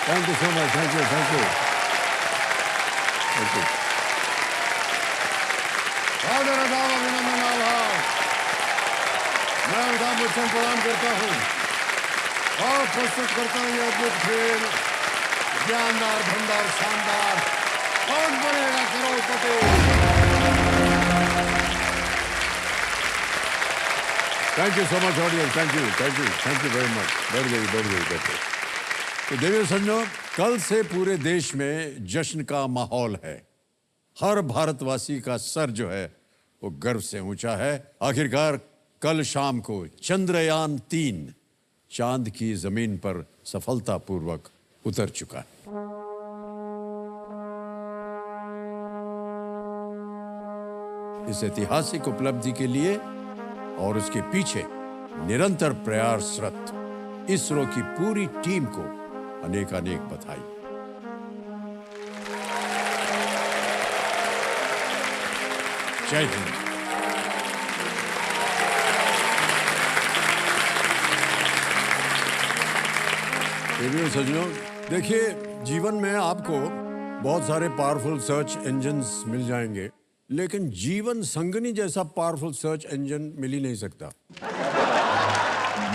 Thank you so much, thank you, thank you, thank you. ऑर्डर अदाब अभिनंदन आभार। मैं अमिताभ बच्चन प्रणाम करता हूँ और प्रस्तुत करता हूँ ये अद्भुत खेल, ज्ञानदार भंडार शानदार, Kaun Banega Crorepati. Thank you so much audience, thank you, thank you, thank you very much. बढ़ गई। तो देवियों सज्जनों, कल से पूरे देश में जश्न का माहौल है। हर भारतवासी का सर जो है वो गर्व से ऊंचा है। आखिरकार कल शाम को चंद्रयान 3 चांद की जमीन पर सफलतापूर्वक उतर चुका है। इस ऐतिहासिक उपलब्धि के लिए और उसके पीछे निरंतर प्रयासरत इसरो की पूरी टीम को अनेक बधाई। जय हिंद। देवियों सज्जनों, देखिए, जीवन में आपको बहुत सारे पावरफुल सर्च इंजन्स मिल जाएंगे, लेकिन जीवन संगनी जैसा पावरफुल सर्च इंजन मिल ही नहीं सकता।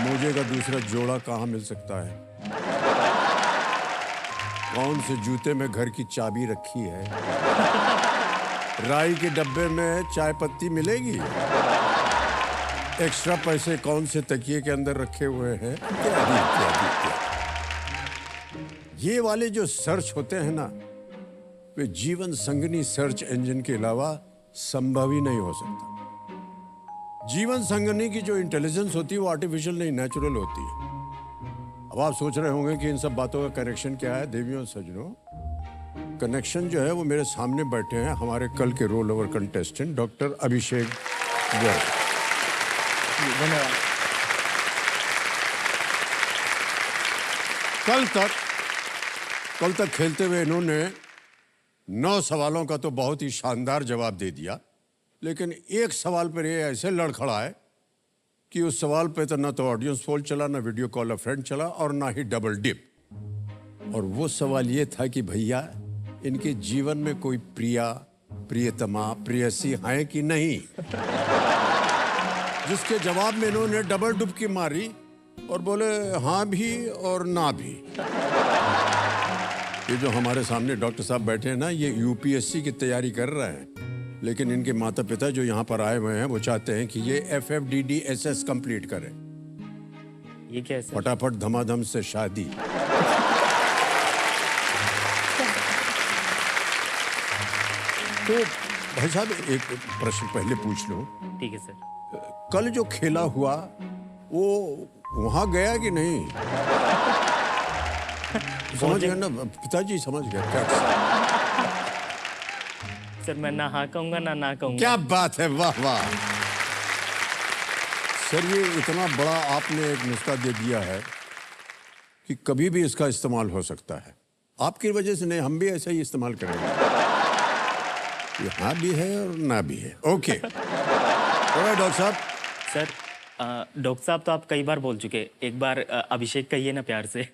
मोजे का दूसरा जोड़ा कहाँ मिल सकता है? कौन से जूते में घर की चाबी रखी है? राई के डब्बे में चाय पत्ती मिलेगी? एक्स्ट्रा पैसे कौन से तकिए के अंदर रखे हुए हैं? इत्यादि। ये वाले जो सर्च होते हैं ना, वे जीवन संगनी सर्च इंजन के अलावा संभव ही नहीं हो सकता। जीवन संगनी की जो इंटेलिजेंस होती है वो आर्टिफिशियल नहीं, नेचुरल होती है। अब आप सोच रहे होंगे कि इन सब बातों का कनेक्शन क्या है। देवियों सज्जनों, कनेक्शन जो है वो मेरे सामने बैठे हैं हमारे कल के रोल ओवर कंटेस्टेंट डॉक्टर अभिषेक गर्ग। धन्यवाद। कल तक खेलते हुए इन्होंने 9 सवालों का तो बहुत ही शानदार जवाब दे दिया, लेकिन एक सवाल पर ये ऐसे लड़खड़ा है कि उस सवाल पे तो ना तो ऑडियंस पोल चला, ना वीडियो कॉल अ फ्रेंड चला, और ना ही डबल डिप। और वो सवाल ये था कि भैया, इनके जीवन में कोई प्रिया, प्रियतमा, प्रेयसी है कि नहीं? जिसके जवाब में इन्होंने डबल डुबकी मारी और बोले हाँ भी और ना भी। ये जो हमारे सामने डॉक्टर साहब बैठे हैं ना, ये यूपीएससी की तैयारी कर रहे हैं, लेकिन इनके माता पिता जो यहाँ पर आए हुए हैं वो चाहते हैं कि ये FFDDSS कंप्लीट करें। ये क्या है सर? फटाफट धमाधम से शादी। तो भाई साहब, एक प्रश्न पहले पूछ लो। ठीक है सर। कल जो खेला हुआ वो वहां गया कि नहीं? समझ गए ना पिताजी? समझ गए क्या? सर मैं ना हाँ कहूंगा ना कहूंगा। क्या बात है, वाह वाह। सर ये इतना बड़ा आपने एक नुस्खा दे दिया है कि कभी भी इसका इस्तेमाल हो सकता है। आपकी वजह से नहीं, हम भी ऐसा ही इस्तेमाल करेंगे। ये हाँ भी है और ना भी है। ओके डॉक्टर साहब। सर डॉक्टर साहब तो आप कई बार बोल चुके, एक बार अभिषेक कहिए ना प्यार से।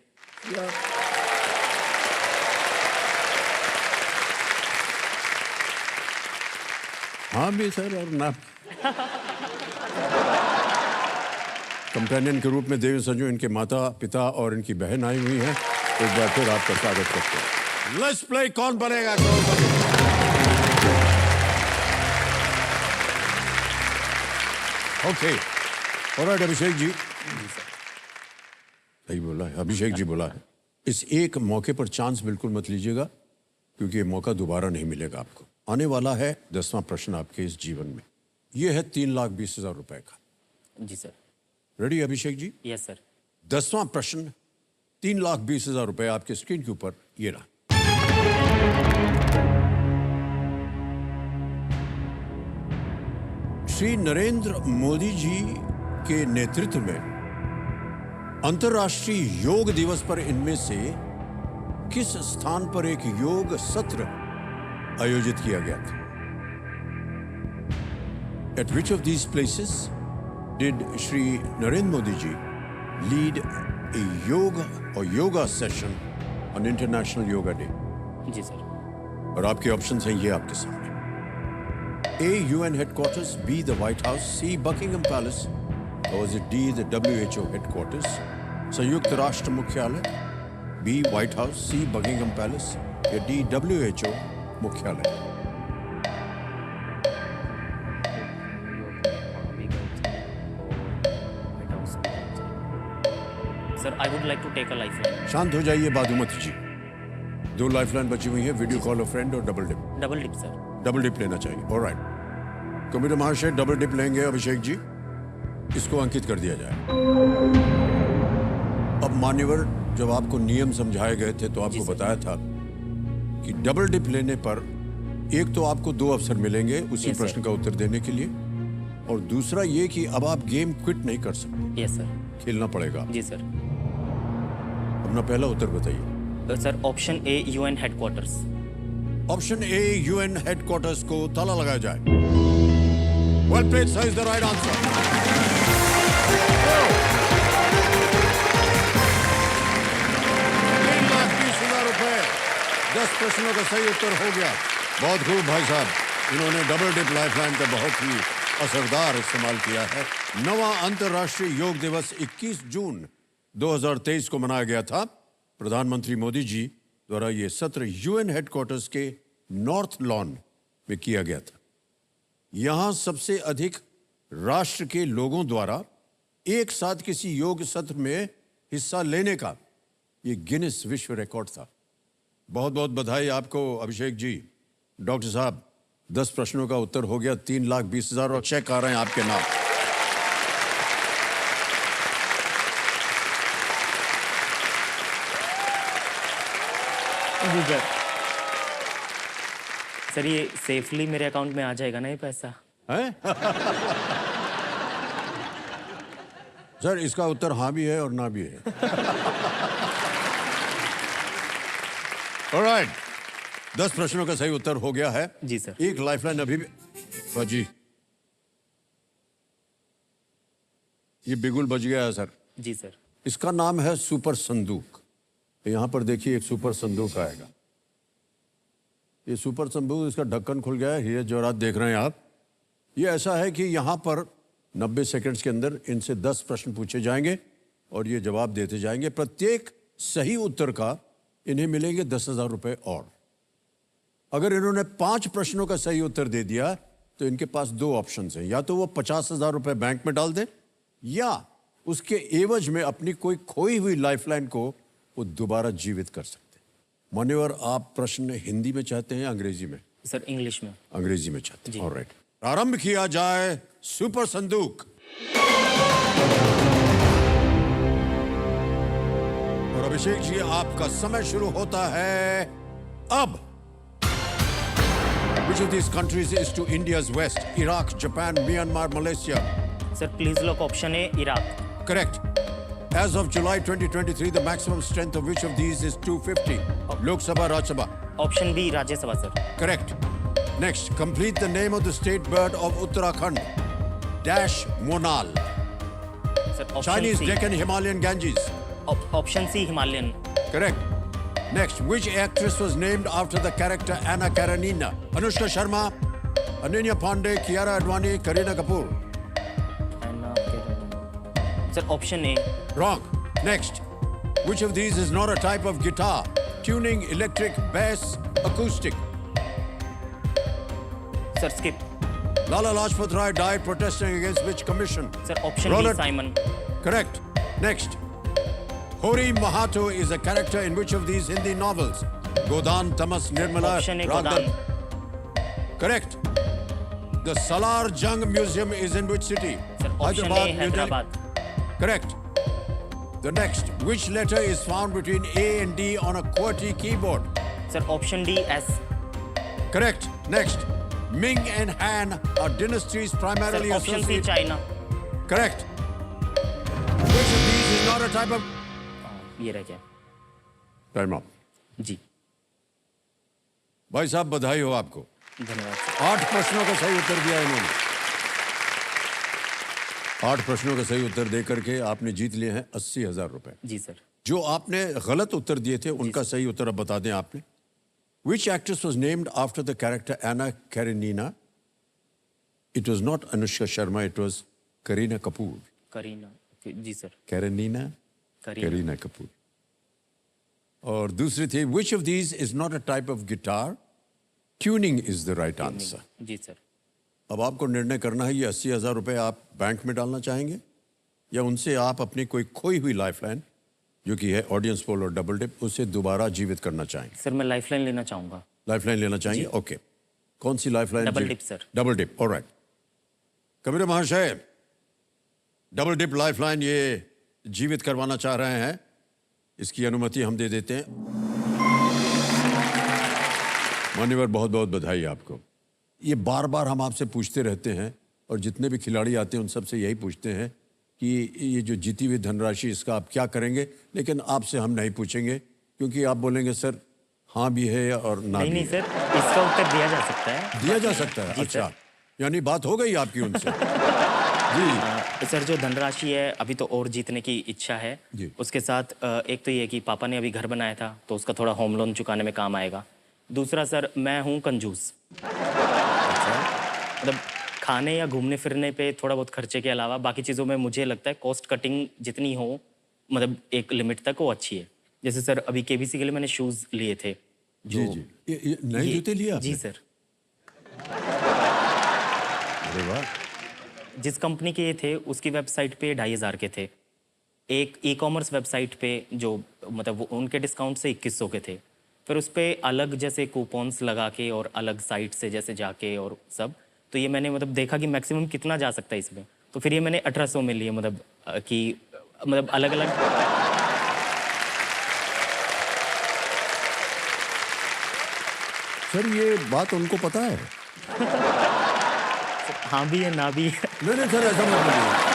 हाँ भी सर और ना। कंपेनियन के रूप में देवी संजू इनके माता पिता और इनकी बहन आई हुई हैं। एक बार फिर आपका स्वागत करते हैं। Let's play Kaun Banega Crorepati. Okay alright Abhishek ji. सही बोला है, अभिषेक जी बोला है। इस एक मौके पर चांस बिल्कुल मत लीजिएगा, क्योंकि ये मौका दोबारा नहीं मिलेगा आपको। आने वाला है 10वां प्रश्न आपके इस जीवन में। ये है 3,20,000 रुपए का। जी sir. Ready Abhishek ji? Yes sir. 10वां प्रश्न 3,20,000 रुपए आपके स्क्रीन के ऊपर ये रहा। श्री नरेंद्र मोदी जी के नेतृत्व में अंतर्राष्ट्रीय योग दिवस पर इनमें से किस स्थान पर एक योग सत्र आयोजित किया गया था? At which of these places did Shri Narendra Modi ji lead a yoga session on International Yoga Day. जी सर। और आपके ऑप्शन हैं ये आपके सामने। A UN headquarters, B the White House, C Buckingham Palace और डी द WHO हेडक्वार्टर्स, संयुक्त राष्ट्र मुख्यालय, B White House, C Buckingham Palace या डी WHO मुख्यालय। Sir I would like to take a lifeline. शांत हो जाइए, बादुमती जी। 2 लाइफलाइन बची हुई है, वीडियो कॉल अ फ्रेंड और double dip. Double dip sir. Double dip लेना चाहिए। ऑलराइट, कंप्यूटर महाशय डबल डिप लेंगे अभिषेक जी, इसको अंकित कर दिया जाए। अब मान्यवर, जब आपको नियम समझाए गए थे तो आपको बताया था कि डबल डिप लेने पर एक तो आपको 2 अवसर मिलेंगे उसी Yes, sir. प्रश्न का उत्तर देने के लिए, और दूसरा ये कि अब आप गेम क्विट नहीं कर सकते, यस सर। खेलना पड़ेगा। जी सर। अपना पहला उत्तर बताइए। Sir option A UN headquarters. Option A UN headquarters को ताला लगाया जाए। Well played sir, is the right answer. 3,20,000 रुपए। 10 प्रश्नों का सही उत्तर हो गया। बहुत खूब भाई साहब, इन्होंने डबल डिप लाइफलाइन का बहुत ही असरदार इस्तेमाल किया है। नवा अंतर्राष्ट्रीय योग दिवस 21 जून 2023 को मनाया गया था। प्रधानमंत्री मोदी जी द्वारा यह सत्र यूएन हेडक्वार्टर्स के नॉर्थ लॉन में किया गया था। यहां सबसे अधिक राष्ट्र के लोगों द्वारा एक साथ किसी योग सत्र में हिस्सा लेने का यह गिनीज विश्व रिकॉर्ड था। बहुत बहुत बधाई आपको अभिषेक जी। डॉक्टर साहब, 10 प्रश्नों का उत्तर हो गया। 3,20,000 और चेक आ रहे हैं आपके नाम। जी सर। सर ये सेफली मेरे अकाउंट में आ जाएगा ना ये पैसा? हैं? सर इसका उत्तर हाँ भी है और ना भी है। ऑलराइट, 10 प्रश्नों का सही उत्तर हो गया है। जी सर। एक लाइफलाइन अभी भी बजी। ये बिगुल बज गया है सर। जी सर। इसका नाम है सुपर संदूक। यहां पर देखिए एक सुपर संदूक आएगा। ये सुपर संदूक, इसका ढक्कन खुल गया है। ये जवाहरात देख रहे हैं आप। ये ऐसा है कि यहां पर 90 सेकंड्स के अंदर इनसे 10 प्रश्न पूछे जाएंगे और ये जवाब देते जाएंगे। प्रत्येक सही उत्तर का इन्हें मिलेंगे 10,000 रुपए। और अगर इन्होंने 5 प्रश्नों का सही उत्तर दे दिया तो इनके पास 2 ऑप्शन हैं। या तो वो 50,000 रुपए बैंक में डाल दें या उसके एवज में अपनी कोई खोई हुई लाइफलाइन को वो दोबारा जीवित कर सकते हैं। मान्यवर, आप प्रश्न हिंदी में चाहते हैं अंग्रेजी में? सर इंग्लिश में। अंग्रेजी में चाहते हैं। ऑलराइट, प्रारंभ किया जाए सुपर संदूक। और अभिषेक जी, आपका समय शुरू होता है अब। Which of these countries is to India's west? Iraq, Japan, Myanmar, Malaysia? Sir please lock option A Iraq. Correct. As of July 2023, the maximum strength of which of these is 250? Lok Sabha, Rajya Sabha? Option B Rajya Sabha sir. Correct. Next, complete the name of the state bird of Uttarakhand. Dash Monal. Sir option Chinese C. Deccan, Himalayan Ganges. Option C Himalayan. Correct. Next, which actress was named after the character Anna Karenina? Anushka Sharma, Ananya Pandey, Kiara Advani, Kareena Kapoor? Sir option A. Wrong. Next, which of these is not a type of guitar? Tuning, electric, bass, acoustic? Sir skip. Lala Lajpat Rai died protesting against which commission? Sir option B Roland- Simon. Correct. Next, Hori Mahato is a character in which of these Hindi novels? Godan, Tamas, Nirmala, option A Raghav? Godan. Correct. The Salar Jung Museum is in which city? Sir option A New Delhi. Hyderabad. Correct. The next, which letter is found between A and D on a QWERTY keyboard? Sir option D S. Correct. Next, Ming and Han are dynasties sir primarily option C associated. China. Correct. Which of these is not a type of? ये रह गया। Time up. जी भाई साहब, बधाई हो आपको। धन्यवाद sir. 8 प्रश्नों का सही उत्तर दिया इन्होंने। 8 प्रश्नों का सही उत्तर दे करके आपने जीत लिए हैं 80,000 रुपए। जी सर। जो आपने गलत उत्तर दिए थे उनका सही उत्तर अब बता दें आपने। Which actress was named after the character Anna Karenina? It was not Anushka Sharma, it was Kareena Kapoor. Kareena, जी सर। Karenina? Kareena Kapoor. और दूसरी थी, which of these is not a type of guitar? Tuning is the right answer. जी sir. अब आपको निर्णय करना है, ये 80,000 रुपए आप बैंक में डालना चाहेंगे या उनसे आप अपनी कोई खोई हुई लाइफलाइन जो कि है ऑडियंस पोल और डबल डिप, उसे दोबारा जीवित करना चाहेंगे। सर मैं लाइफलाइन लेना चाहूँगा। लाइफलाइन लेना चाहेंगे, ओके। कौन सी lifeline? Double dip sir. Double dip, alright. Kabir महाशय, डबल डिप लाइफलाइन ये जीवित करवाना चाह रहे हैं, इसकी अनुमति हम दे देते हैं। मान्यवर, बहुत बहुत बधाई आपको। ये बार बार हम आपसे पूछते रहते हैं और जितने भी खिलाड़ी आते हैं उन सबसे यही पूछते हैं कि ये जो जीती हुई धनराशि इसका आप क्या करेंगे, लेकिन आपसे हम नहीं पूछेंगे क्योंकि आप बोलेंगे सर हाँ भी है और ना नहीं भी नहीं है। सर, इसका उत्तर दिया जा सकता है। दिया जा सकता है, जी अच्छा। सर। यानी बात हो गई आपकी उनसे। जी सर जो धनराशि है अभी तो और जीतने की इच्छा है जी। उसके साथ एक तो ये कि पापा ने अभी घर बनाया था तो उसका थोड़ा होम लोन चुकाने में काम आएगा। दूसरा सर, मैं हूँ कंजूस, मतलब खाने या घूमने फिरने पे थोड़ा बहुत खर्चे के अलावा बाकी चीज़ों में मुझे लगता है कॉस्ट कटिंग जितनी हो, मतलब एक लिमिट तक, वो अच्छी है। जैसे सर अभी केबीसी के लिए मैंने शूज़ लिए थे जी जी, ये नए जूते लिए आपने? जी सर। अरे वाह। जिस कंपनी के ये थे उसकी वेबसाइट पे 2,500 के थे। एक ई कॉमर्स वेबसाइट पे जो मतलब वो उनके डिस्काउंट से 2,100 के थे। फिर उस पर अलग जैसे कूपन्स लगा के और अलग साइट से जैसे जाके और सब, तो ये मैंने मतलब देखा कि मैक्सिमम कितना जा सकता है इसमें, तो फिर ये मैंने 1,800 में लिए, मतलब कि मतलब अलग अलग। सर ये बात उनको पता है? हाँ भी है ना भी है। नहीं सर, ऐसा मत बोलिए।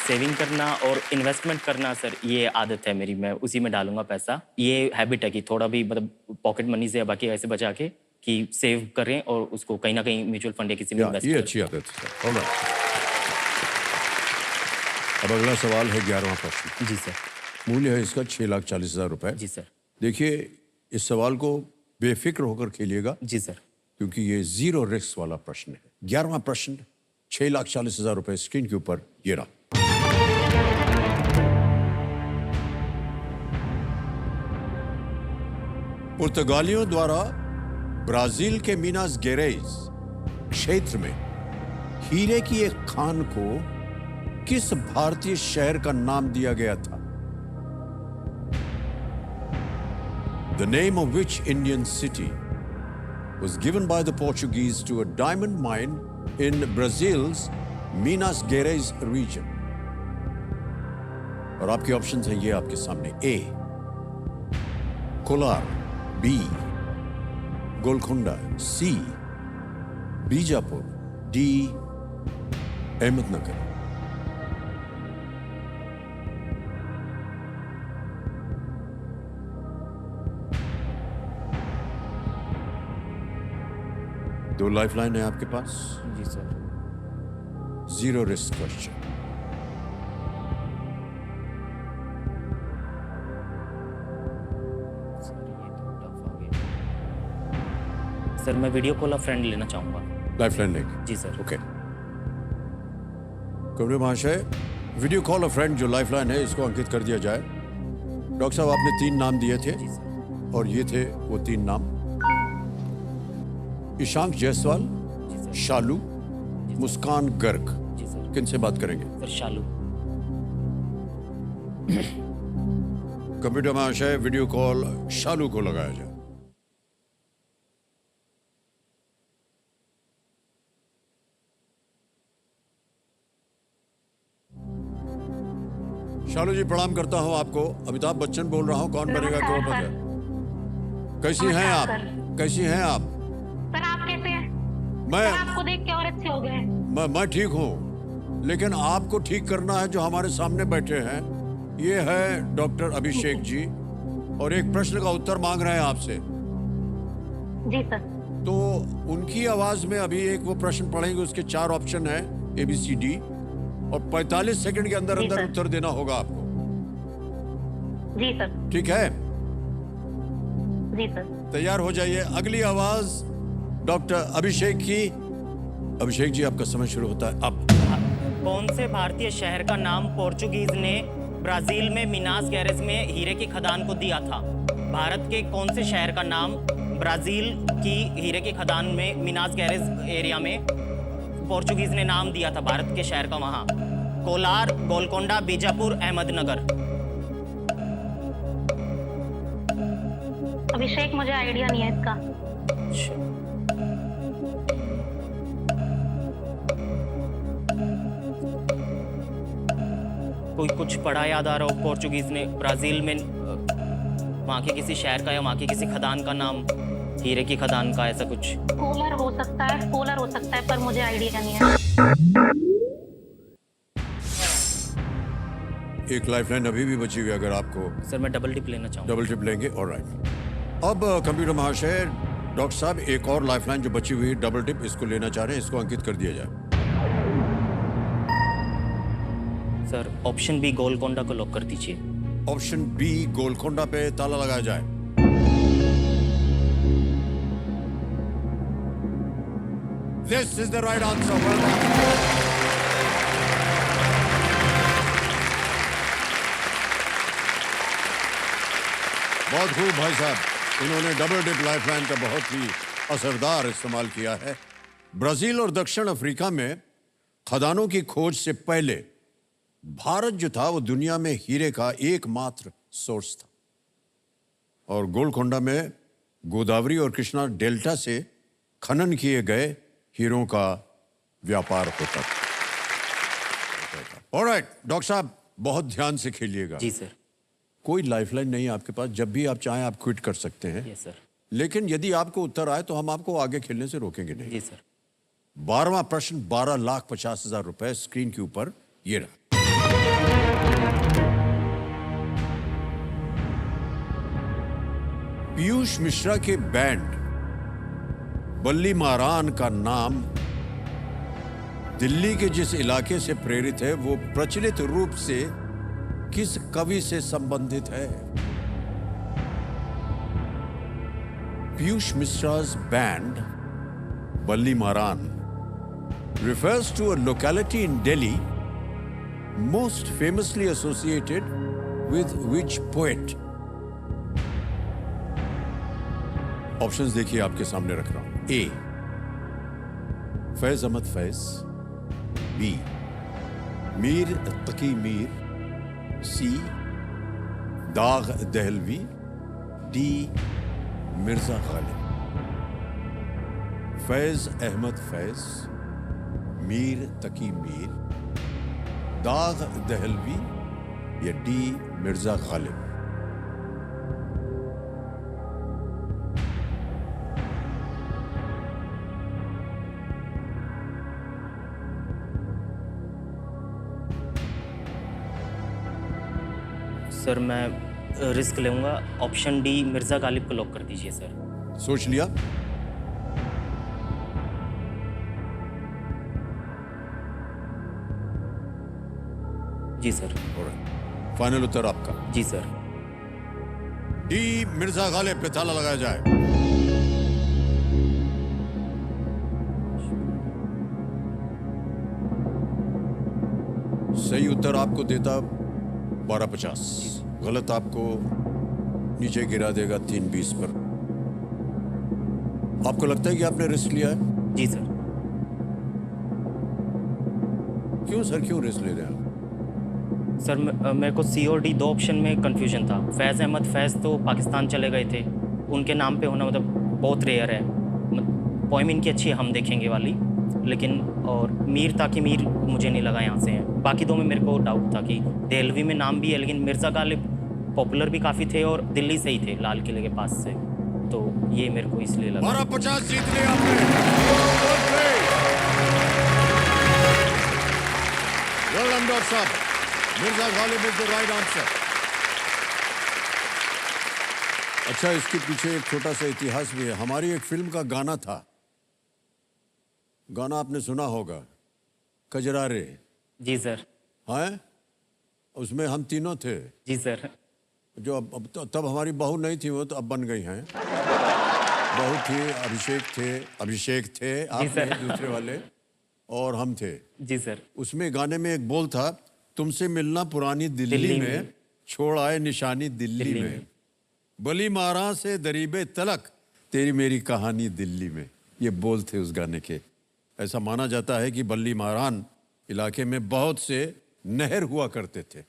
सेविंग करना और इन्वेस्टमेंट करना सर ये आदत है मेरी, मैं उसी में डालूंगा पैसा। ये हैबिट है कि थोड़ा भी मतलब पॉकेट मनी से या बाकी ऐसे बचा के कि सेव करें और उसको कहीं ना कहीं म्यूचुअल फंड या किसी में इन्वेस्ट ये करें। अच्छी आदत है सर। ऑलराइट। अब अगला सवाल है 11वां प्रश्न। जी सर। मूल्य है इसका 6,40,000 रुपए। जी सर। देखिए, इस सवाल को बेफिक्र होकर खेलिएगा जी सर। क्योंकि ये जीरो रिस्क वाला प्रश्न है। 11वां प्रश्न, 6,40,000 रुपए स्क्रीन के ऊपर ये रहा। पुर्तगालियों द्वारा ब्राजील के मीनास गेरेज क्षेत्र में हीरे की एक खान को किस भारतीय शहर का नाम दिया गया था? The name of which Indian city was given by the Portuguese to a diamond mine in Brazil's Minas Gerais region? और आपके ऑप्शंस हैं ये आपके सामने। A Kolar, B Golconda, C Bijapur, D Ahmednagar. दो लाइफलाइन है आपके पास। जी sir. Zero risk question. Sir मैं वीडियो कॉल अ फ्रेंड लेना चाहूँगा। लाइफलाइन लेंगे? जी सर। ओके। कमरे महाशय, वीडियो कॉल अ फ्रेंड जो लाइफलाइन है इसको अंकित कर दिया जाए। डॉक्टर साहब आपने 3 नाम दिए थे जी सर। और ये थे वो 3 नाम। ईशांक जायसवाल, जी सर। शालू, मुस्कान गर्ग। जी सर। किन से बात करेंगे? सर शालू। कंप्यूटर महाशय, वीडियो कॉल शालू को लगाया जाए। शालू जी प्रणाम करता हूं आपको। अमिताभ बच्चन बोल रहा हूं, कौन बनेगा करोड़पति। कैसी हैं आप? कैसी हैं आप? सर आप कैसे हैं? मैं सर, आपको देख के और अच्छे हो गए। मैं ठीक हूं, लेकिन आपको ठीक करना है जो हमारे सामने बैठे हैं। ये है डॉक्टर अभिषेक जी और एक प्रश्न का उत्तर मांग रहे हैं आपसे। जी सर। तो उनकी आवाज में अभी एक वो प्रश्न पढ़ेंगे, उसके 4 ऑप्शन हैं ABCD और 45 सेकंड के अंदर जी अंदर सर। उत्तर देना होगा आपको। जी सर। ठीक है, जी सर। तैयार हो जाइए। अगली आवाज डॉक्टर अभिषेक की। अभिषेक जी, आपका समय शुरू होता है अब। कौन से भारतीय शहर का नाम पोर्चुगीज ने ब्राजील में मिनास गैरेज में हीरे की खदान को दिया था? भारत के कौन से शहर का नाम ब्राजील की हीरे की खदान में मिनास गैरेज एरिया में पोर्चुगीज ने नाम दिया था भारत के शहर का? वहां कोलार, गोलकोंडा, बीजापुर, अहमदनगर। अभिषेक, मुझे आइडिया नहीं है इसका। कोई कुछ पढ़ा याद आ रहा हो? पोर्चुगीज ने ब्राजील में वहां के किसी शहर का या वहां की किसी खदान का नाम, हीरे की खदान का, ऐसा कुछ। कोलर हो सकता है, कोलर हो सकता है, पर मुझे आइडिया नहीं है। एक लाइफलाइन अभी भी बची हुई है, अगर आपको सर मैं डबल टिप लेना चाहूँगा। डबल टिप लेंगे। ऑलराइट। अब कंप्यूटर महाशय, डॉक्टर साहब, एक और लाइफलाइन जो बची हुई है, डबल टिप, इसको लेना चाह रहे हैं, इसको अंकित कर दिया जाए। सर ऑप्शन बी गोलकोंडा को लॉक कर दीजिए। ऑप्शन बी गोलकोंडा पे ताला लगाया जाए। This is the right answer. बहुत खूब भाई साहब, इन्होंने डबल डिप लाइफलाइन का बहुत ही असरदार इस्तेमाल किया है। ब्राजील और दक्षिण अफ्रीका में खदानों की खोज से पहले भारत जो था वो दुनिया में हीरे का एकमात्र सोर्स था, और गोलकोंडा में गोदावरी और कृष्णा डेल्टा से खनन किए गए हीरों का व्यापार होता था। ऑलराइट डॉक्टर साहब, बहुत ध्यान से खेलिएगा। जी सर। कोई लाइफलाइन नहीं है आपके पास, जब भी आप चाहें आप क्विट कर सकते हैं। Yes sir. लेकिन यदि आपको उत्तर आए तो हम आपको आगे खेलने से रोकेंगे नहीं। जी सर। 12वां प्रश्न, 12,50,000 रुपए स्क्रीन के ऊपर ये रहा। पीयूष मिश्रा के बैंड बल्ली मारान का नाम दिल्ली के जिस इलाके से प्रेरित है वो प्रचलित रूप से किस कवि से संबंधित है? Piyush Mishra's band Balli Maran refers to a locality in Delhi most famously associated with which poet? Options देखिए, आपके सामने रख रहा हूं। ए फैज अहमद फैज, बी मीर तकी मीर, सी दाग दहलवी, डी मिर्जा गालिब। फैज अहमद फैज, मीर तकी मीर, दाग दहलवी या डी मिर्जा गालिब। सर मैं रिस्क लूंगा, ऑप्शन डी मिर्जा गालिब को लॉक कर दीजिए सर। सोच लिया? जी सर। फाइनल उत्तर आपका? जी सर। डी मिर्जा गालिब पे ताला लगाया जाए। सही उत्तर आपको देता 12,50, गलत आपको नीचे गिरा देगा 3,20 पर। आपको लगता है कि आपने रिस्क लिया है? जी सर। क्यों सर, क्यों रिस्क ले रहे हैं आप? सर मेरे को सी और डी दो ऑप्शन में कंफ्यूजन था। फैज़ अहमद फैज़ तो पाकिस्तान चले गए थे, उनके नाम पे होना मतलब बहुत रेयर है। पोइम इनकी अच्छी है, हम देखेंगे वाली, लेकिन और मीर ताकि मीर मुझे नहीं लगा यहाँ से है। बाकी दो में मेरे को डाउट था कि देहलवी में नाम भी है, लेकिन मिर्ज़ा गालिब पॉपुलर भी काफ़ी थे और दिल्ली से ही थे, लाल किले के पास से, तो ये मेरे को इसलिए लगा। 12,50 जीत लिया आपने। वेल डन डॉक्टर साहब, Mirza Ghalib is the right answer. अच्छा, इसके पीछे एक छोटा सा इतिहास भी है। हमारी एक फिल्म का गाना था, गाना आपने सुना होगा, कजरारे। जी सर। हैं? उसमें हम तीनों थे, जी सर। जो अब तब हमारी बहू नहीं थी, वो तो अब बन गई हैं। बहू थी, अभिषेक थे आप सर। दूसरे वाले, और हम थे। जी सर। उसमें गाने में एक बोल था, तुमसे मिलना पुरानी दिल्ली दिल्ली में, में। छोड़ आए निशानी दिल्ली दिल्ली में, में। बली मारा से दरीबे तलक, तेरी मेरी कहानी दिल्ली में। ये बोल थे उस गाने के। ऐसा माना जाता है कि बल्ली मारान इलाके में बहुत से नहर हुआ करते थे,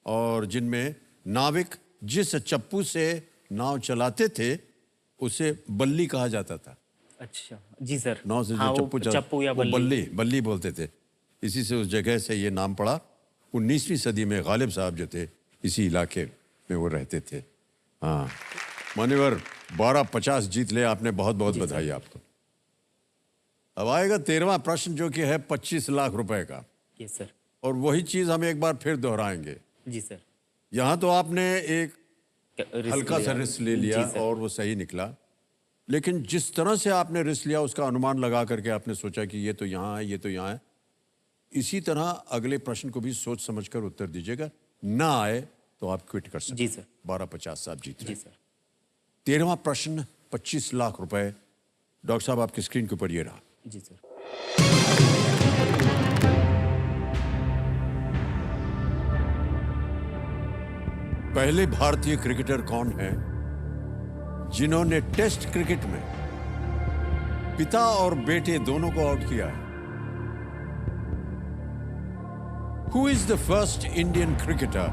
और जिनमें नाविक जिस चप्पू से नाव चलाते थे उसे बल्ली कहा जाता था। अच्छा जी सर। नाव से हाँ, जो वो चप्पू चप्पू या वो बल्ली। बल्ली बोलते थे। इसी से उस जगह से ये नाम पड़ा। 19वीं सदी में गालिब साहब जो थे, इसी इलाके में वो रहते थे। हाँ मान्यवर, 1250 जीत ले आपने, बहुत बहुत बधाई आपको। अब आएगा 13वां प्रश्न, जो कि है 25 लाख रुपए का। Yes sir. और वही चीज हम एक बार फिर दोहराएंगे। जी सर। यहाँ तो आपने एक रिस्क हल्का सा लिया। रिस्क ले लिया जी सर। और वो सही निकला, लेकिन जिस तरह से आपने रिस्क लिया उसका अनुमान लगा करके आपने सोचा कि ये तो यहाँ है, ये तो यहाँ है। इसी तरह अगले प्रश्न को भी सोच समझकर उत्तर दीजिएगा। ना आए तो आप क्विट कर सकते। जी सर। 1250 आप जीत जी रहे। सर। 13वां प्रश्न 25 लाख रुपए। डॉक्टर साहब आपकी स्क्रीन के ऊपर ये रहा। जी सर। पहले भारतीय क्रिकेटर कौन है जिन्होंने टेस्ट क्रिकेट में पिता और बेटे दोनों को आउट किया है? Who is the first Indian cricketer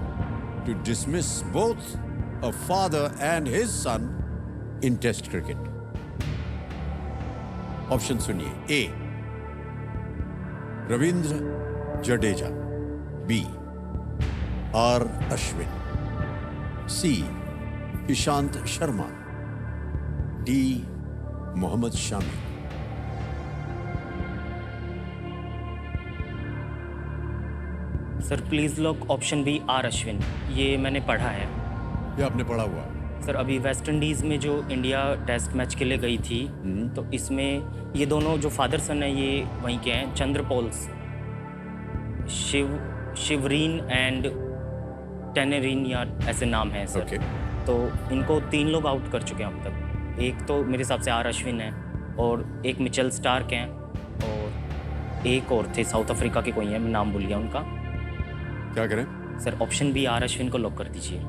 to dismiss both a father and his son in Test cricket? Option सुनिए। A Ravindra Jadeja, B R Ashwin, C Ishant Sharma, D Mohammed Shami. Sir please lock option B R Ashwin. ये मैंने पढ़ा है। ये आपने पढ़ा हुआ है? सर अभी वेस्ट इंडीज़ में जो इंडिया टेस्ट मैच के लिए गई थी, तो इसमें ये दोनों जो फादर सन है ये वहीं के हैं, चंद्रपॉल्स, शिवरीन एंड टेनेरिन या ऐसे नाम है सर। Okay. तो इनको 3 लोग आउट कर चुके हैं अब तक। एक तो मेरे हिसाब से आर अश्विन है, और एक मिचेल स्टार्क हैं, और एक और थे साउथ अफ्रीका के कोई हैं, मैं नाम भूल गया उनका। क्या करें? Sir option B R Ashwin को लॉक कर दीजिए।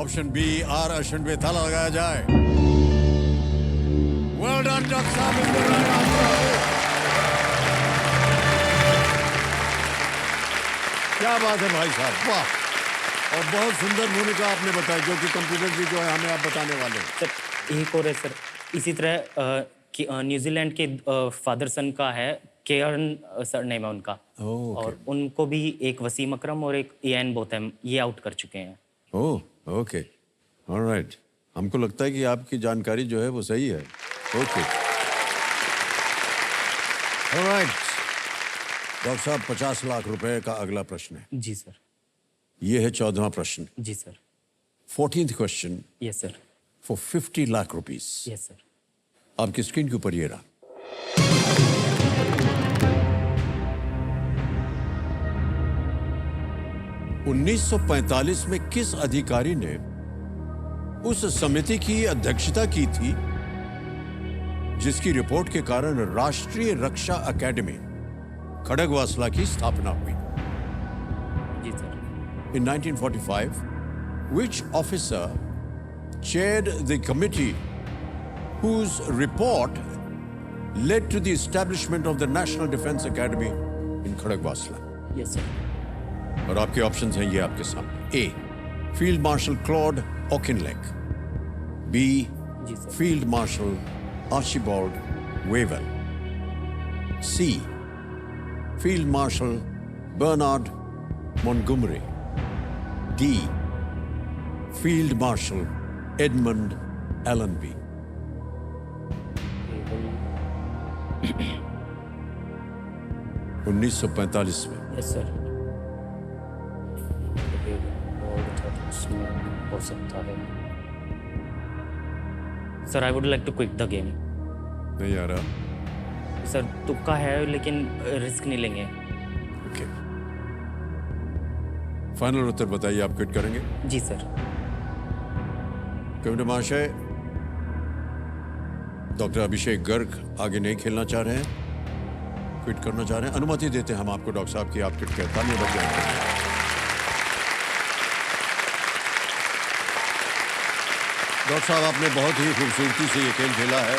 ऑप्शन बी आर अश्विन पे ताला लगाया जाए। Well done, डॉक्टर साहब, is the right answer. क्या बात है भाई साहब, वाह। और बहुत सुंदर भूमिका आपने बताई, जो कि कंप्यूटर जी जो है हमें आप बताने वाले हैं। सर एक और है सर, इसी तरह न्यूजीलैंड के फादर सन का है, केयरन सर नेम है उनका। ओह, और उनको भी एक वसीम अकरम और एक इयान बोथम, ये आउट कर चुके हैं। Oh okay, alright. हमको लगता है कि आपकी जानकारी जो है वो सही है। Okay, alright. डॉक्टर साहब 50 लाख रुपए का अगला प्रश्न है। जी सर। ये है 14वां प्रश्न। जी sir. 14th question yes sir. For 50 lakh rupees. Yes sir. आपकी स्क्रीन के ऊपर ये रहा। $1945 में किस अधिकारी ने उस समिति की अध्यक्षता की थी जिसकी रिपोर्ट के कारण राष्ट्रीय रक्षा अकेडमी खड़गवासला की स्थापना हुई? जी sir. In 1945, which officer chaired the committee whose report led to the establishment of the National Defense Academy in Khadagwasla? Yes sir. और आपके ऑप्शंस हैं ये आपके सामने। A Field Marshal Claude Auchinleck, B जी sir. Field Marshal Archibald Wavell, C Field Marshal Bernard Montgomery, D Field Marshal Edmund Allenby. 1945 में। Yes sir. हो सकता है sir. I would like to quit the game. नहीं आ रहा? Sir तुक्का है, लेकिन रिस्क नहीं लेंगे। ओके, फाइनल उत्तर बताइए, आप क्विट करेंगे? जी सर। कविता महाशय, डॉक्टर अभिषेक गर्ग आगे नहीं खेलना चाह रहे हैं, क्विट करना चाह रहे हैं। अनुमति देते हैं हम आपको डॉक्टर साहब की, आप क्विट कर तालियां बज जाएंगे। डॉक्टर साहब, आपने बहुत ही खूबसूरती से ये खेल खेला है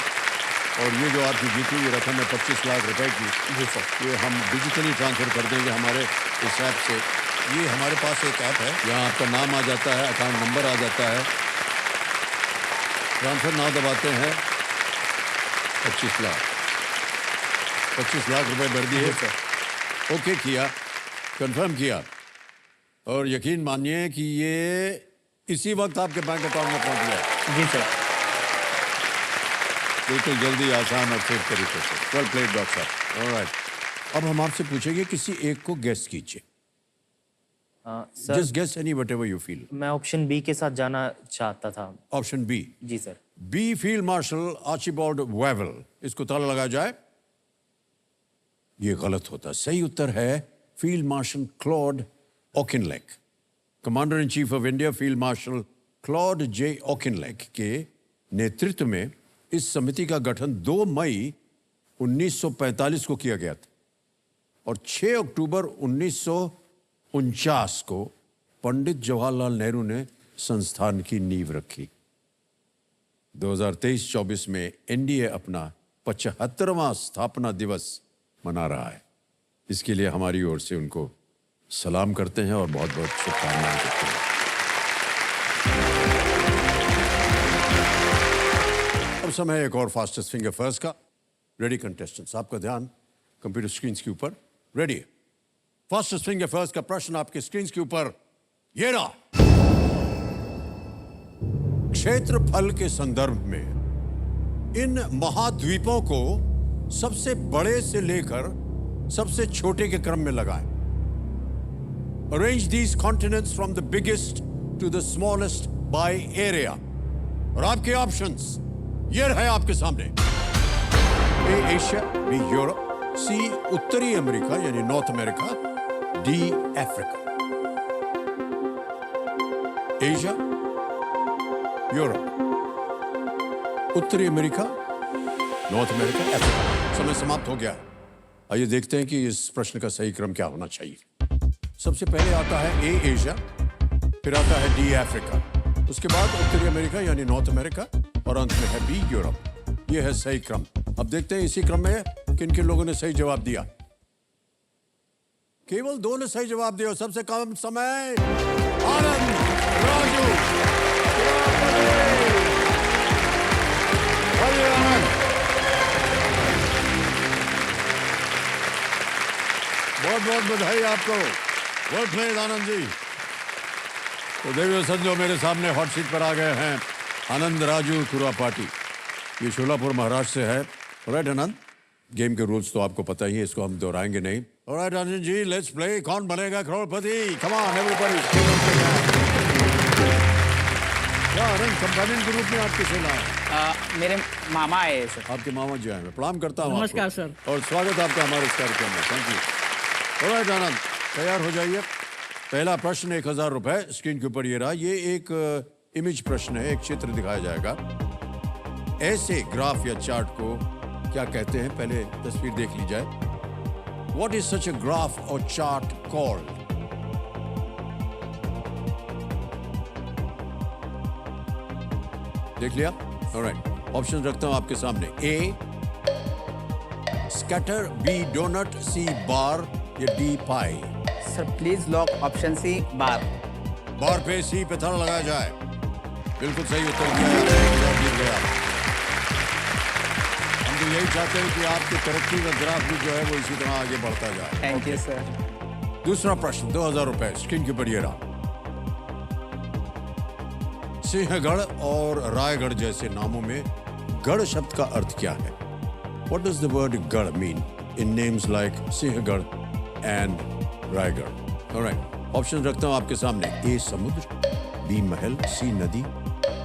और ये जो आपकी जीती हुई रकम है 25 लाख रुपए की, जी सर। ये हम डिजिटली ट्रांसफर कर देंगे हमारे इस ऐप से। ये हमारे पास एक ऐप है, यहाँ आपका नाम आ जाता है, अकाउंट नंबर आ जाता है, ट्रांसफर नाउ दबाते हैं, 25 लाख रुपए भर दिए, ओके किया, कंफर्म किया और यकीन मानिए कि ये इसी वक्त आपके बैंक अकाउंट में पहुंच गया। जी सर। बिल्कुल जल्दी, आसान और सेफ तरीके से। वेल प्लेड डॉक्टर साहब। ऑलराइट, अब हम आपसे पूछेंगे, किसी एक को गेस कीजिए। Sir, just guess any whatever you feel. मैं ऑप्शन बी के साथ जाना चाहता था। Option B. जी sir. B, Field Marshal Archibald Wavell. इसको ताला लगाया जाए। ये गलत होता, सही उत्तर है Field Marshal Claude Auchinleck. Commander in chief of India Field Marshal Claude J Auchinleck के नेतृत्व में इस समिति का गठन 2 मई 1945 को किया गया था और 6 अक्टूबर 1949 को पंडित जवाहरलाल नेहरू ने संस्थान की नींव रखी। 2023-24 में एनडीए अपना 75वां स्थापना दिवस मना रहा है। इसके लिए हमारी ओर से उनको सलाम करते हैं और बहुत बहुत शुभकामनाएं देते हैं। अब समय है एक और फास्टेस्ट फिंगर फर्स्ट का। रेडी कंटेस्टेंट्स, आपका ध्यान कंप्यूटर स्क्रीन के ऊपर। रेडी, फास्टेस्ट फिंगर फर्स्ट का प्रश्न आपके स्क्रीन के ऊपर ये रहा। क्षेत्रफल के संदर्भ में इन महाद्वीपों को सबसे बड़े से लेकर सबसे छोटे के क्रम में लगाएं। Arrange these continents from the biggest to the smallest by area. और आपके ऑप्शंस ये रहे आपके सामने। ए एशिया, बी यूरोप, सी उत्तरी अमेरिका यानी north America, D Africa. Asia, Europe, उत्तरी अमेरिका, नॉर्थ अमेरिका, अफ्रीका। समय समाप्त हो गया। आइए देखते हैं कि इस प्रश्न का सही क्रम क्या होना चाहिए। सबसे पहले आता है ए एशिया, फिर आता है डी अफ्रीका, उसके बाद उत्तरी अमेरिका यानी नॉर्थ अमेरिका और अंत में है बी यूरोप। ये है सही क्रम। अब देखते हैं इसी क्रम में किन किन लोगों ने सही जवाब दिया। केवल 2 ने सही जवाब दिया। सबसे कम समय आनंद राजू। बहुत बहुत बधाई आपको। Well played Anand ji. तो देवियों संजो, मेरे सामने हॉट सीट पर आ गए हैं आनंद राजू कुरापाटी। ये शोलापुर महाराष्ट्र से है। ऑलराइट आनंद, गेम के रूल्स तो आपको पता ही है, इसको हम दोहराएंगे नहीं। Alright Anand ji, let's play. Kaun Banega Crorepati? Come on everybody. क्या आनंद, कंपेनियन के रूप में आपके से लाए? मेरे मामा आए सर। आपके मामा जी आए। मैं प्रणाम करता हूँ। नमस्कार आपको। सर। और स्वागत है आपका हमारे इस कार्यक्रम में। Thank you. ऑलराइट आनंद, तैयार हो जाइए। पहला प्रश्न 1000 रुपए स्क्रीन के ऊपर ये रहा। ये एक इमेज प्रश्न है, एक चित्र दिखाया जाएगा। ऐसे ग्राफ या चार्ट को क्या कहते हैं? पहले तस्वीर देख ली जाए। What is such a graph or chart called? देख लिया? Alright. ऑप्शन रखता हूं आपके सामने। A scatter, B doughnut, C bar या D pie. Sir please lock option C bar. Bar पे C पे थड़ लगाया जाए। बिल्कुल सही उत्तर दिया है। जीत गया। हम तो यही चाहते हैं कि आपकी तरक्की का ग्राफ भी जो है वो इसी तरह आगे बढ़ता जाए। Thank you sir. दूसरा प्रश्न 2000 रुपए स्क्रीन के ऊपर ये रहा। सिंहगढ़ और रायगढ़ जैसे नामों में गढ़ शब्द का अर्थ क्या है? What does the word गढ़ mean in names like Sinhagad and Raigarh? Alright, option रखता हूं आपके सामने। A समुद्र, B महल, C नदी,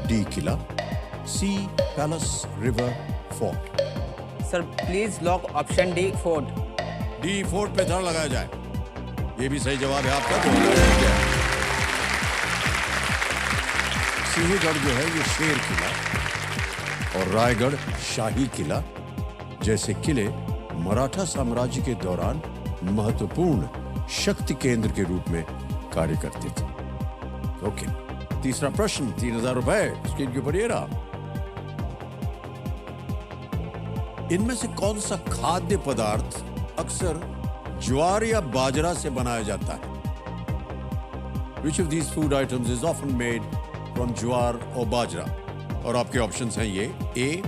D Qila, C palace, river, fort. Sir please lock option D fort. D fort पे धड़ लगाया जाए। ये भी सही जवाब है आपका। सिंहगढ़ जो है ये शेर किला और रायगढ़ शाही किला जैसे किले मराठा साम्राज्य के दौरान महत्वपूर्ण शक्ति केंद्र के रूप में कार्य करते थे। ओके, तीसरा प्रश्न, 3000 रुपए स्क्रीन के ऊपर ये रहा। इनमें से कौन सा खाद्य पदार्थ अक्सर ज्वार या बाजरा से बनाया जाता है? Which of these food items is often made from ज्वार और बाजरा? और आपके ऑप्शंस हैं ये: ए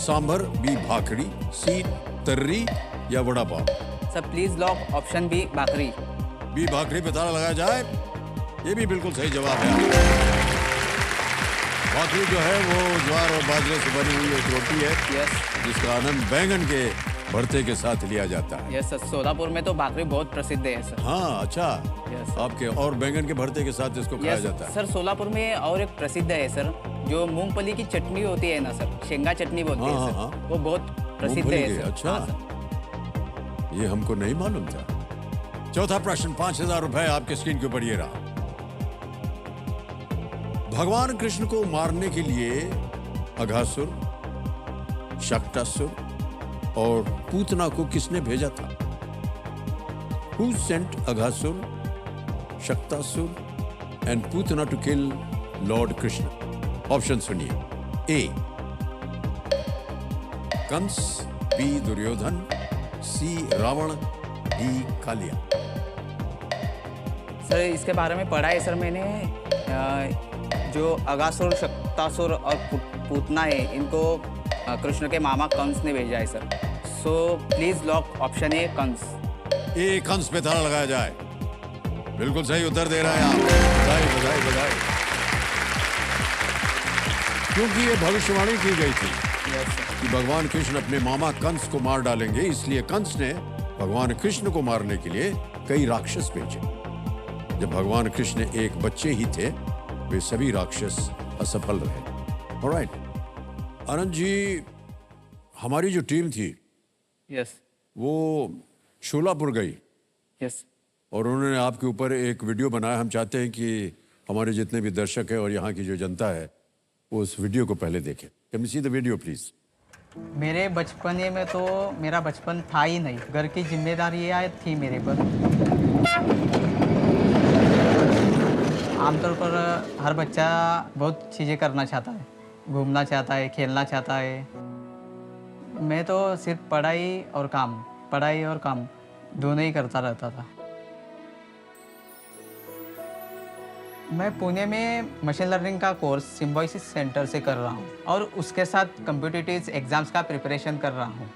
सांभर, बी भाकरी, सी तर्री या vada pav. Sir please lock option B bhakri. B bhakri पे ताला लगाया जाए। ये भी बिल्कुल सही जवाब है। भाकरी जो है वो ज्वार और बाजरे से बनी हुई एक रोटी है यस जिसका आनंद बैंगन के भरते के साथ लिया जाता है। यस सर, सोलापुर में तो भाकरी बहुत प्रसिद्ध है सर। हाँ, अच्छा। Yes. आपके और बैंगन के भरते के साथ इसको खाया यस जाता है। सर, सोलापुर में और एक प्रसिद्ध है सर, जो मूंगफली की चटनी होती है ना सर, शेंगा चटनी बोलते हैं हाँ, सर, हाँ। वो बहुत प्रसिद्ध मूंगफली है की, सर। अच्छा। हाँ, सर। ये हमको नहीं मालूम था। चौथा प्रश्न, 5000 रुपए आपके स्क्रीन के ऊपर ये रहा। भगवान कृष्ण को मारने के लिए अघासुर, शक्टासुर और पूतना को किसने भेजा था? Who sent Aghasura, Shaktasura and Putana to kill Lord Krishna? Option सुनिए: A Kansa, B Duryodhana, C Ravana, D Kaliya. Sir इसके बारे में पढ़ा है सर मैंने। जो अगासुर, शक्तासुर और पूतना है, इनको कृष्ण के मामा कंस ने भेजा है sir. So please lock option A Kansa. A Kansa पे ताला लगाया जाए। बिल्कुल सही उत्तर दे रहे हैं आप। बधाई बधाई बधाई। क्योंकि ये भविष्यवाणी की गई थी यस सर। कि भगवान कृष्ण अपने मामा कंस को मार डालेंगे, इसलिए कंस ने भगवान कृष्ण को मारने के लिए कई राक्षस भेजे। जब भगवान कृष्ण एक बच्चे ही थे, वे सभी राक्षस असफल रहे। ऑलराइट, आनंद जी, हमारी जो टीम थी यस वो शोलापुर गई यस और उन्होंने आपके ऊपर एक वीडियो बनाया। हम चाहते हैं कि हमारे जितने भी दर्शक हैं और यहाँ की जो जनता है वो उस वीडियो को पहले देखें। Can we see the video please? मेरे बचपने में तो मेरा बचपन था ही नहीं, घर की जिम्मेदारियाँ थी मेरे पर। आमतौर पर हर बच्चा बहुत चीज़ें करना चाहता है, घूमना चाहता है, खेलना चाहता है। मैं तो सिर्फ पढ़ाई और काम दोनों ही करता रहता था। मैं पुणे में मशीन लर्निंग का कोर्स सिम्बोसिस सेंटर से कर रहा हूँ और उसके साथ कॉम्पिटिटिव एग्जाम्स का प्रिपरेशन कर रहा हूँ।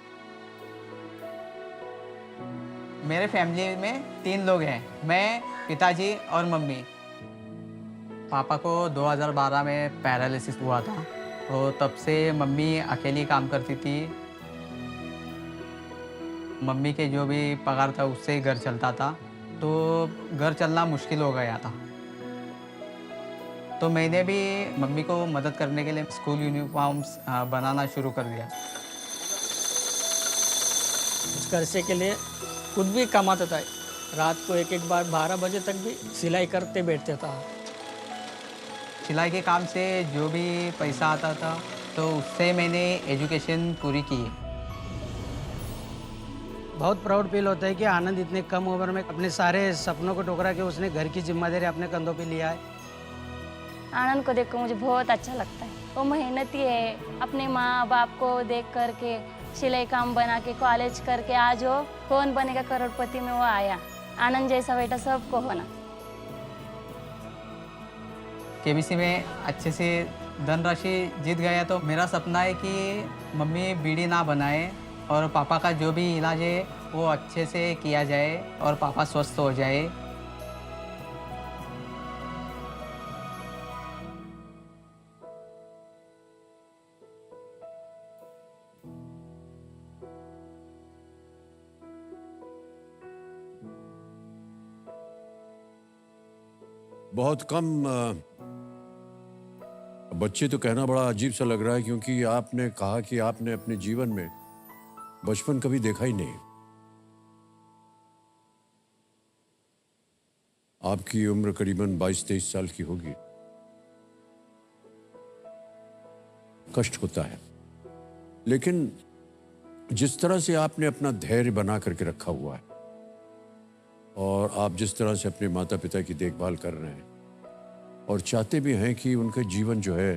मेरे फैमिली में 3 लोग हैं, मैं, पिताजी और मम्मी। पापा को 2012 में पैरालिसिस हुआ था, तो तब से मम्मी अकेली काम करती थी। मम्मी के जो भी पगार था उससे ही घर चलता था, तो घर चलना मुश्किल हो गया था। तो मैंने भी मम्मी को मदद करने के लिए स्कूल यूनिफॉर्म्स बनाना शुरू कर दिया। कुछ खर्चे के लिए खुद भी कमाता था। रात को एक बार 12 बजे तक भी सिलाई करते बैठता था। सिलाई के काम से जो भी पैसा आता था तो उससे मैंने एजुकेशन पूरी की है। बहुत प्राउड फील होता है कि आनंद इतने कम उम्र में अपने सारे सपनों को ठुकरा के उसने घर की जिम्मेदारी अपने कंधों पे लिया है। आनंद को देखकर मुझे बहुत अच्छा लगता है। वो मेहनती है, अपने माँ बाप को देख करके सिलाई काम बना के कॉलेज करके आज वो कौन बनेगा करोड़पति में वो आया। आनंद जैसा बेटा सबको होना। केबीसी में अच्छे से धनराशि जीत गया तो मेरा सपना है कि मम्मी बीड़ी ना बनाए और पापा का जो भी इलाज है वो अच्छे से किया जाए और पापा स्वस्थ हो जाए। बहुत कम बच्चे तो कहना बड़ा अजीब सा लग रहा है, क्योंकि आपने कहा कि आपने अपने जीवन में बचपन कभी देखा ही नहीं। आपकी उम्र करीबन 22-23 साल की होगी। कष्ट होता है, लेकिन जिस तरह से आपने अपना धैर्य बना करके रखा हुआ है और आप जिस तरह से अपने माता पिता की देखभाल कर रहे हैं और चाहते भी हैं कि उनका जीवन जो है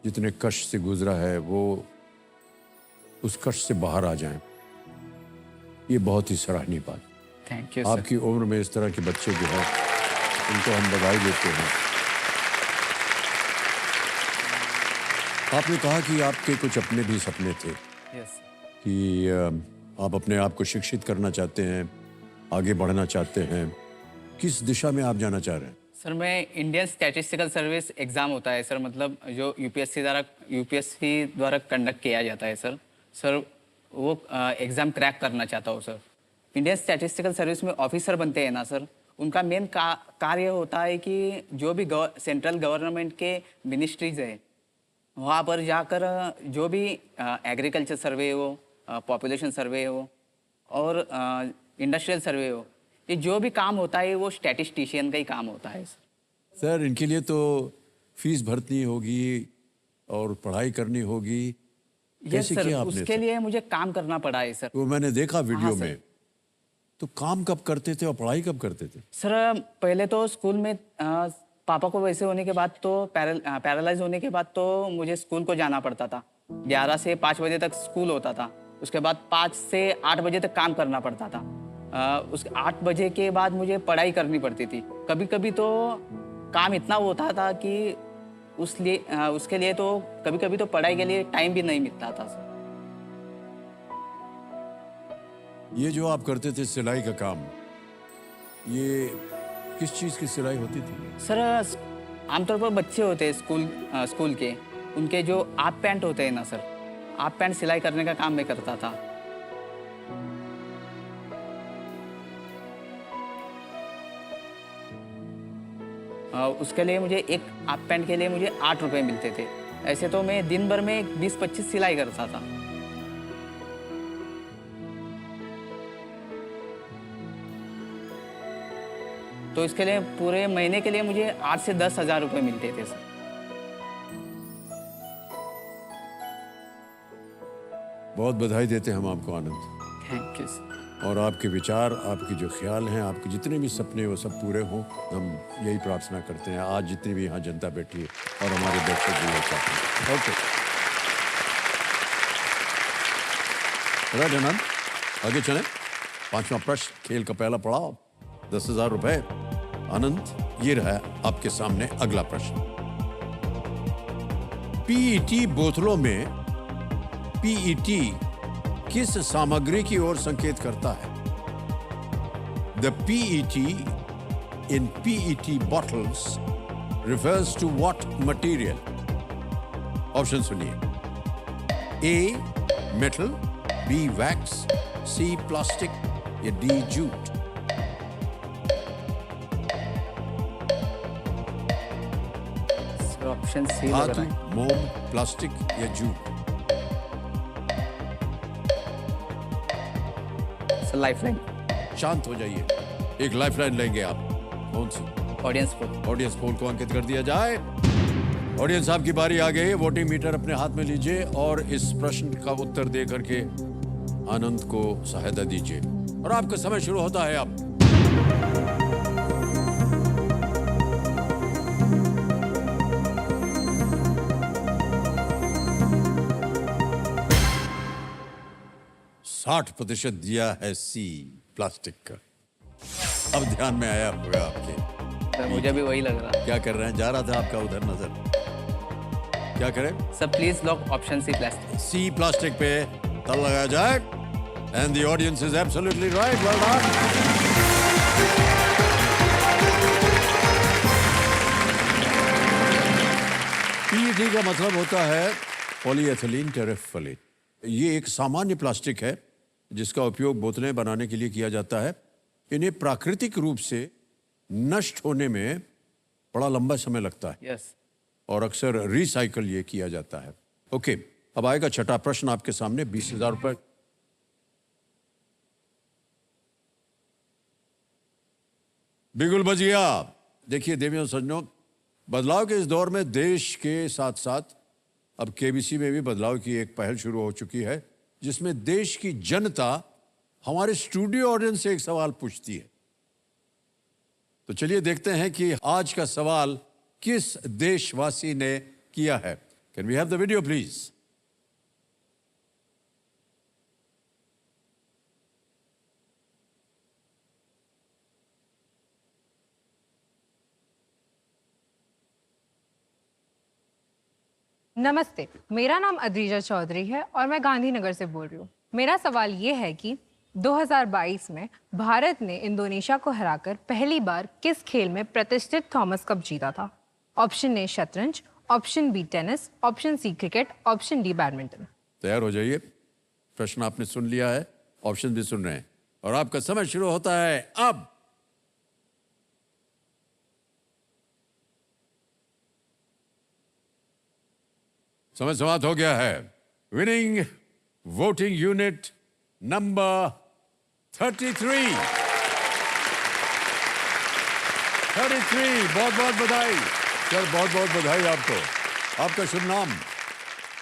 जितने कष्ट से गुजरा है वो उस कष्ट से बाहर आ जाएं, ये बहुत ही सराहनीय बात। Thank you sir. आपकी उम्र में इस तरह के बच्चे जो है उनको हम बधाई देते हैं। आपने कहा कि आपके कुछ अपने भी सपने थे यस कि आप अपने आप को शिक्षित करना चाहते हैं, आगे बढ़ना चाहते हैं। किस दिशा में आप जाना चाह रहे हैं? सर, मैं इंडियन स्टैटिस्टिकल सर्विस एग्ज़ाम होता है सर, मतलब जो यूपीएससी द्वारा कंडक्ट किया जाता है सर वो एग्ज़ाम क्रैक करना चाहता हूँ सर। इंडियन स्टैटिस्टिकल सर्विस में ऑफिसर बनते हैं ना सर, उनका मेन कार्य होता है कि जो भी सेंट्रल गवर्नमेंट के मिनिस्ट्रीज है वहाँ पर जाकर जो भी एग्रीकल्चर सर्वे हो, पॉपुलेशन सर्वे हो और इंडस्ट्रियल सर्वे हो, ये जो भी काम होता है वो स्टैटिस्टिशियन का ही काम होता है सर, इनके लिए तो फीस भरनी होगी और पढ़ाई करनी होगी। यस कैसे सर, किया आपने? उसके लिए मुझे काम करना पड़ा है सर। वो मैंने देखा वीडियो हाँ, सर। में। तो काम कब करते थे और पढ़ाई कब करते थे? सर, पहले तो स्कूल में पापा को वैसे होने के बाद तो पैरालाइज होने के बाद तो मुझे स्कूल को जाना पड़ता था। 11 से 5 बजे तक स्कूल होता था, उसके बाद 5 से 8 बजे तक काम करना पड़ता था। उस 8 बजे के बाद मुझे पढ़ाई करनी पड़ती थी। कभी कभी तो काम इतना होता था कि उसके लिए तो कभी कभी तो पढ़ाई के लिए टाइम भी नहीं मिलता था सर। ये जो आप करते थे सिलाई का काम, ये किस चीज़ की सिलाई होती थी? सर, आमतौर पर बच्चे होते हैं स्कूल के, उनके जो हाफ पैंट होते हैं ना सर, हाफ पैंट सिलाई करने का काम मैं करता था। उसके लिए मुझे एक हाफ पैंट के लिए मुझे 8 रुपए मिलते थे। ऐसे तो मैं दिन भर में 20-25 सिलाई करता था। तो इसके लिए पूरे महीने के लिए मुझे 8 से 10 हज़ार रुपये मिलते थे सर। बहुत बधाई देते हैं हम आपको आनंद। Thank you sir. और आपके विचार, आपके जो ख्याल हैं, आपके जितने भी सपने वो सब पूरे हों, हम यही प्रार्थना करते हैं। आज जितनी भी यहाँ जनता बैठी है और हमारे दर्शक भी हैं चाहते हैं। ओके, राइट आनंद, आगे चलें। 5वां प्रश्न, खेल का पहला पड़ाव, 10,000 रुपए। आनंद, ये रहा आपके सामने अगला प्रश्न। पीईटी बोतलों में पीईटी किस सामग्री की ओर संकेत करता है? The PET in PET bottles refers to what material? Option सुनिए। A metal, B wax, C plastic या D jute? Sir, option C लग धातु, रहा है। मोम, प्लास्टिक या जूट? Sir, lifeline. शांत हो जाइए, एक लाइफलाइन लेंगे आप। कौन सी? Audience poll. ऑडियंस पोल को अंकित कर दिया जाए। ऑडियंस, आपकी बारी आ गई है। वोटिंग मीटर अपने हाथ में लीजिए और इस प्रश्न का उत्तर दे करके आनंद को सहायता दीजिए। और आपका समय शुरू होता है अब। साठ % दिया है सी, प्लास्टिक का। अब ध्यान में आया होगा आपके। सर, मुझे भी वही लग रहा। क्या कर रहे हैं? जा रहा था आपका उधर नजर। क्या करें? Sir, please lock option C, plastic. C, plastic पे तल लगाया जाए। And the audience is absolutely right. Well done. PET का मतलब होता है पॉलीएथिलीन टेरेफ्थलेट। ये एक सामान्य प्लास्टिक है जिसका उपयोग बोतलें बनाने के लिए किया जाता है। इन्हें प्राकृतिक रूप से नष्ट होने में बड़ा लंबा समय लगता है यस। और अक्सर रिसाइकल ये किया जाता है। ओके, अब आएगा छठा प्रश्न आपके सामने, 20,000 रुपए। बिगुल बजिया। देखिए देवियों सज्जनों, बदलाव के इस दौर में देश के साथ साथ अब केबीसी में भी बदलाव की एक पहल शुरू हो चुकी है, जिसमें देश की जनता हमारे स्टूडियो ऑडियंस से एक सवाल पूछती है। तो चलिए देखते हैं कि आज का सवाल किस देशवासी ने किया है। Can we have the video please? नमस्ते, मेरा नाम अदरीजा चौधरी है और मैं गांधीनगर से बोल रही हूँ। मेरा सवाल ये है कि 2022 में भारत ने इंडोनेशिया को हराकर पहली बार किस खेल में प्रतिष्ठित थॉमस कप जीता था? ऑप्शन ए शतरंज, option B tennis, option C cricket, option D badminton. तैयार हो जाइए, प्रश्न आपने सुन लिया है, ऑप्शन भी सुन रहे हैं और आपका समय शुरू होता है अब। समय समाप्त हो गया है। Winning voting unit number 33। बहुत बहुत बधाई सर, बहुत बहुत बधाई आपको। आपका शुभ नाम?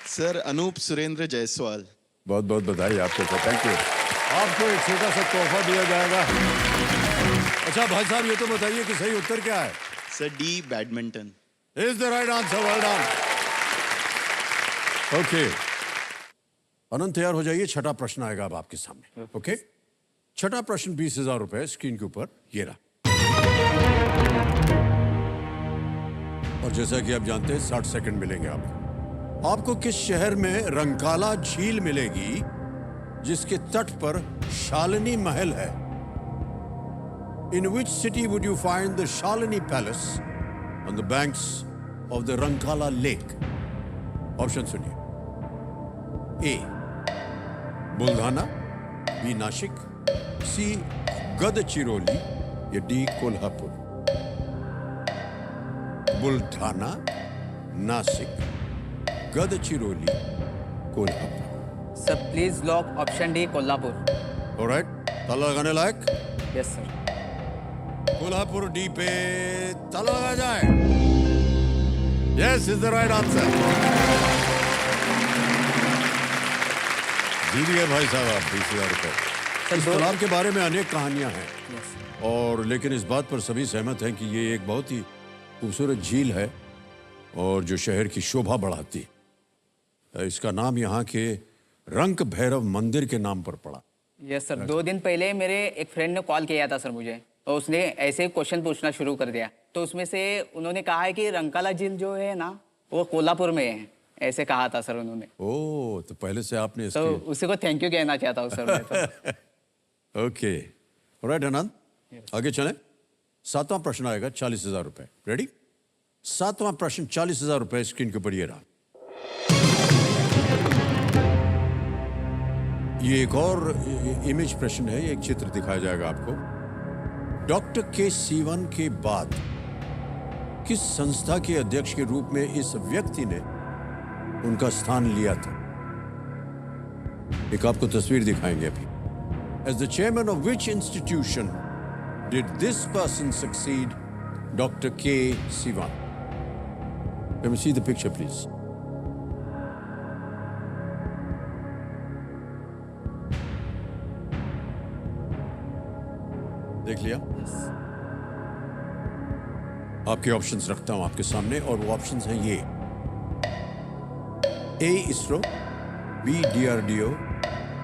सर अनूप सुरेंद्र जायसवाल। बहुत बहुत बधाई आपको सर, थैंक यू। आपको एक छोटा सा तोहफा दिया जाएगा। अच्छा भाई साहब, ये तो बताइए कि सही उत्तर क्या है? Sir D badminton. Is the right answer, well done. Okay Anant, तैयार हो जाइए, छठा प्रश्न आएगा अब आपके सामने। ओके छठा प्रश्न 20,000 रुपए स्क्रीन के ऊपर ये रहा। और जैसा कि आप जानते हैं 60 सेकंड मिलेंगे आपको। आपको किस शहर में रंकाला झील मिलेगी जिसके तट पर शालिनी महल है? In which city would you find the Shalini Palace on the banks of the Rankala Lake? Option सुनिए। A Buldhana, B Nashik, C Gadchiroli या D Kolhapur. Buldhana, Nashik, Gadchiroli, Kolhapur. Sir please lock option D Kolhapur. Alright, ताला लगाने लायक? Yes sir. कोल्हापुर डी पे ताला लगा जाए। Yes is the right answer. जीत गए भाई साहब आप 20,000 रुपए। इस तालाब के बारे में अनेक कहानियां हैं और लेकिन इस बात पर सभी सहमत हैं कि ये एक बहुत ही खूबसूरत झील है और जो शहर की शोभा बढ़ाती है। इसका नाम यहाँ के रंक भैरव मंदिर के नाम पर पड़ा। यस सर, 2 दिन पहले मेरे एक फ्रेंड ने कॉल किया था सर मुझे, और उसने ऐसे क्वेश्चन पूछना शुरू कर दिया। तो उसमें से उन्होंने कहा है कि रंकाला झील जो है ना वो कोल्हापुर में है, ऐसे कहा था सर उन्होंने। ओह, तो पहले से आपने तो उसी को थैंक यू कहना चाहता हूँ सर मैं तो। ओके राइट आनंद, आगे चलें। 7वां प्रश्न आएगा 40,000 रुपए। रेडी? 7वां प्रश्न 40,000 रुपए स्क्रीन के ऊपर ये रहा। ये एक और इमेज प्रश्न है, एक चित्र दिखाया जाएगा आपको। डॉक्टर के सीवन के बाद किस संस्था के अध्यक्ष के रूप में इस व्यक्ति ने उनका स्थान लिया था? एक आपको तस्वीर दिखाएंगे अभी। As the chairman of which institution did this person succeed Dr. K. Sivan? Let me see the picture, please. देख लिया? आपके ऑप्शंस रखता हूं आपके सामने और वो ऑप्शंस हैं ये। ए इसरो, बी DRDO,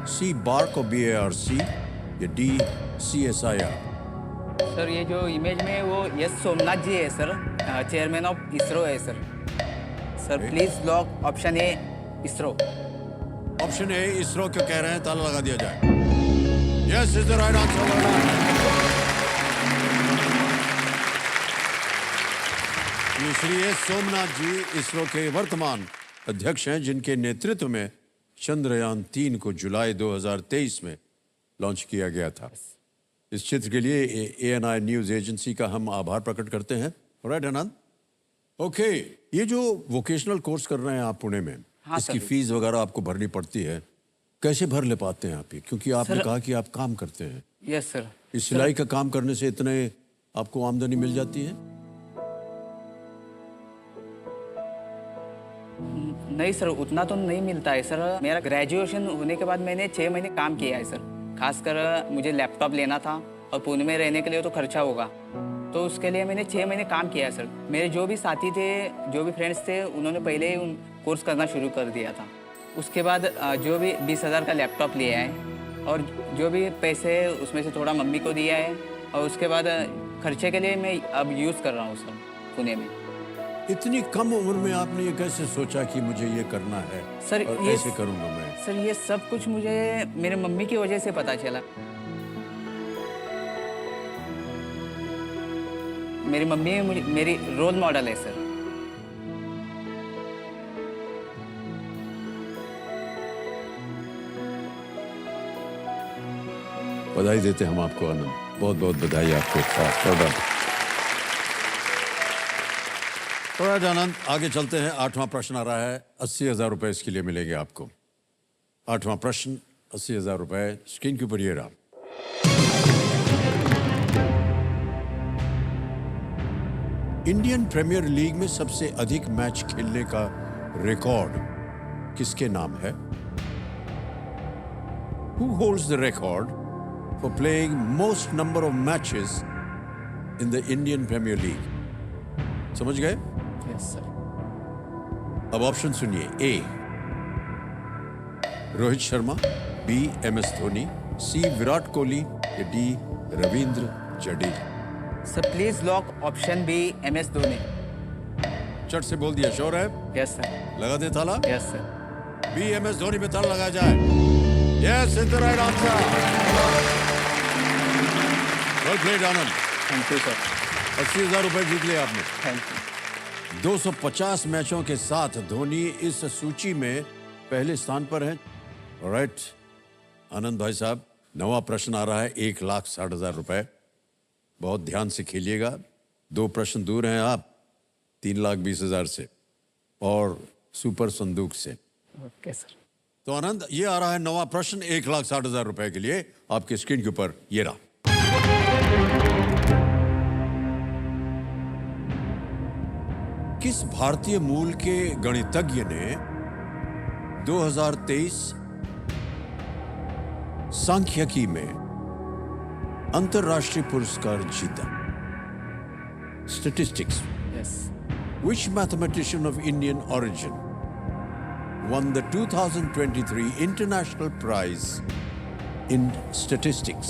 सी बार्क और BARC या डी CSIR। सर ये जो इमेज में वो यस सोमनाथ जी है सर, चेयरमैन ऑफ इसरो है sir. Sir please lock option A ISRO. Option A ISRO क्यों कह रहे हैं? ताला लगा दिया जाए। Yes is the right answer. ये श्री एस सोमनाथ जी इसरो के वर्तमान अध्यक्ष हैं, जिनके नेतृत्व में चंद्रयान 3 को जुलाई 2023 में लॉन्च किया गया था। इस चित्र के लिए ANI न्यूज एजेंसी का हम आभार प्रकट करते हैं। राइट आनंद? ओके, ये जो वोकेशनल कोर्स कर रहे हैं आप पुणे में, हाँ, इसकी सर। फीस वगैरह आपको भरनी पड़ती है, कैसे भर ले पाते हैं आप ये? क्योंकि आपने कहा कि आप काम करते हैं। Yes sir. इस सिलाई का काम करने से इतने आपको आमदनी मिल जाती है? नहीं सर, उतना तो नहीं मिलता है सर। मेरा ग्रेजुएशन होने के बाद मैंने 6 महीने काम किया है सर। खासकर मुझे लैपटॉप लेना था और पुणे में रहने के लिए तो खर्चा होगा, तो उसके लिए मैंने 6 महीने काम किया है सर। मेरे जो भी साथी थे, जो भी फ्रेंड्स थे, उन्होंने पहले ही कोर्स करना शुरू कर दिया था। उसके बाद जो भी 20,000 का लैपटॉप लिया है और जो भी पैसे उसमें से थोड़ा मम्मी को दिया है, और उसके बाद खर्चे के लिए मैं अब यूज़ कर रहा हूँ सर पुणे में। इतनी कम उम्र में आपने ये कैसे सोचा कि मुझे ये करना है सर और ये ऐसे करूंगा मैं? सर ये सब कुछ मुझे मेरे मम्मी की वजह से पता चला। मेरी मम्मी मेरी रोल मॉडल है सर। बधाई देते हम आपको आनंद, बहुत बहुत बधाई आपको। तो आज आनंद आगे चलते हैं। 8वां प्रश्न आ रहा है, 80,000 रुपए इसके लिए मिलेंगे आपको। 8वां प्रश्न, 80,000 रुपए स्क्रीन के ऊपर ये रहा। इंडियन प्रीमियर लीग में सबसे अधिक मैच खेलने का रिकॉर्ड किसके नाम है? Who holds the record for playing most number of matches in the Indian Premier League? समझ गए? Yes sir. अब ऑप्शन सुनिए। A Rohit Sharma, B MS Dhoni, C Virat Kohli या D Ravindra Jadeja. Sir please lock option B MS Dhoni. चट से बोल दिया, श्योर है? Yes sir. लगा दे ताला। Yes sir. B MS Dhoni पे ताला लगाया जाए। Yes, is the right answer. Well played Anand. Thank you sir. 80,000 रुपए जीत लिया आपने। Thank you. 250 मैचों के साथ धोनी इस सूची में पहले स्थान पर है। ऑलराइट आनंद भाई साहब, 9वां प्रश्न आ रहा है, 1,60,000 रुपए। बहुत ध्यान से खेलिएगा। 2 प्रश्न दूर हैं आप 3,20,000 से और सुपर संदूक से। Okay sir. तो आनंद, ये आ रहा है 9वां प्रश्न 1,60,000 रुपए के लिए। आपके स्क्रीन के ऊपर ये रहा। किस भारतीय मूल के गणितज्ञ ने 2023 सांख्यिकी में अंतरराष्ट्रीय पुरस्कार जीता? Statistics. Yes. Which mathematician of Indian origin won the 2023 International Prize in Statistics?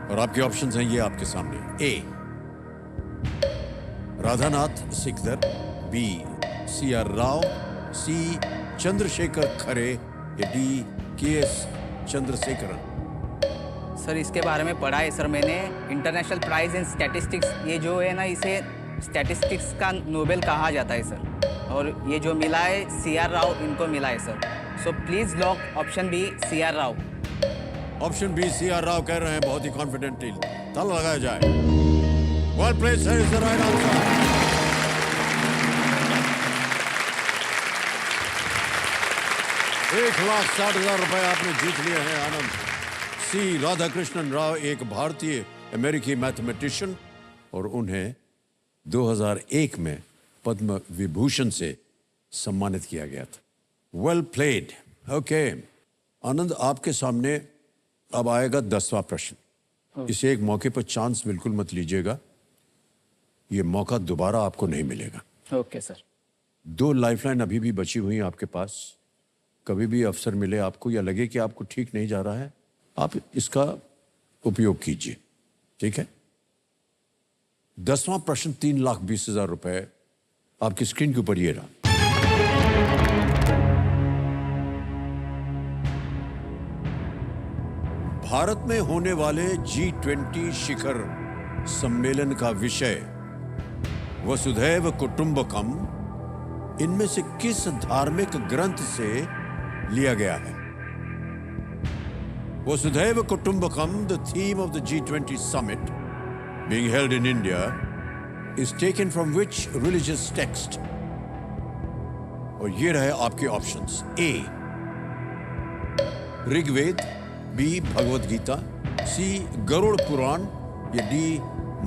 और आपके ऑप्शंस हैं ये आपके सामने। ए राधानाथ सिकदर, बी CR राव, सी चंद्रशेखर खरे या डी KS चंद्रशेखरन। सर इसके बारे में पढ़ा है सर मैंने। इंटरनेशनल प्राइज इन स्टैटिस्टिक्स, ये जो है ना, इसे स्टैटिस्टिक्स का नोबेल कहा जाता है सर। और ये जो मिला है CR राव, इनको मिला है sir. So please lock option B CR Rao. Option B CR Rao कह रहे हैं, बहुत ही कॉन्फिडेंटली। ताला लगाया जाए। Well played sir, is the right answer. ₹1,60,000 आपने जीत लिए हैं आनंद। सी राधाकृष्णन राव एक भारतीय अमेरिकी मैथमेटिशियन, और उन्हें 2001 में पद्म विभूषण से सम्मानित किया गया था। Well played. ओके आनंद, आपके सामने अब आएगा 10वां प्रश्न। इसे एक मौके पर चांस बिल्कुल मत लीजिएगा, ये मौका दोबारा आपको नहीं मिलेगा। Okay sir. 2 लाइफलाइन अभी भी बची हुई हैं आपके पास। कभी भी अवसर मिले आपको या लगे कि आपको ठीक नहीं जा रहा है, आप इसका उपयोग कीजिए, ठीक है? 10वां प्रश्न, 3,20,000 रुपए आपकी स्क्रीन के ऊपर ये रहा। भारत में होने वाले G20 शिखर सम्मेलन का विषय वसुधैव कुटुंबकम इनमें से किस धार्मिक ग्रंथ से लिया गया है? Vasudhaiva Kutumbakam, the theme of the G20 summit being held in India, is taken from which religious text? और ये रहे आपके ऑप्शंस। ए ऋग्वेद, बी भगवत गीता, सी गरुड़ पुराण या डी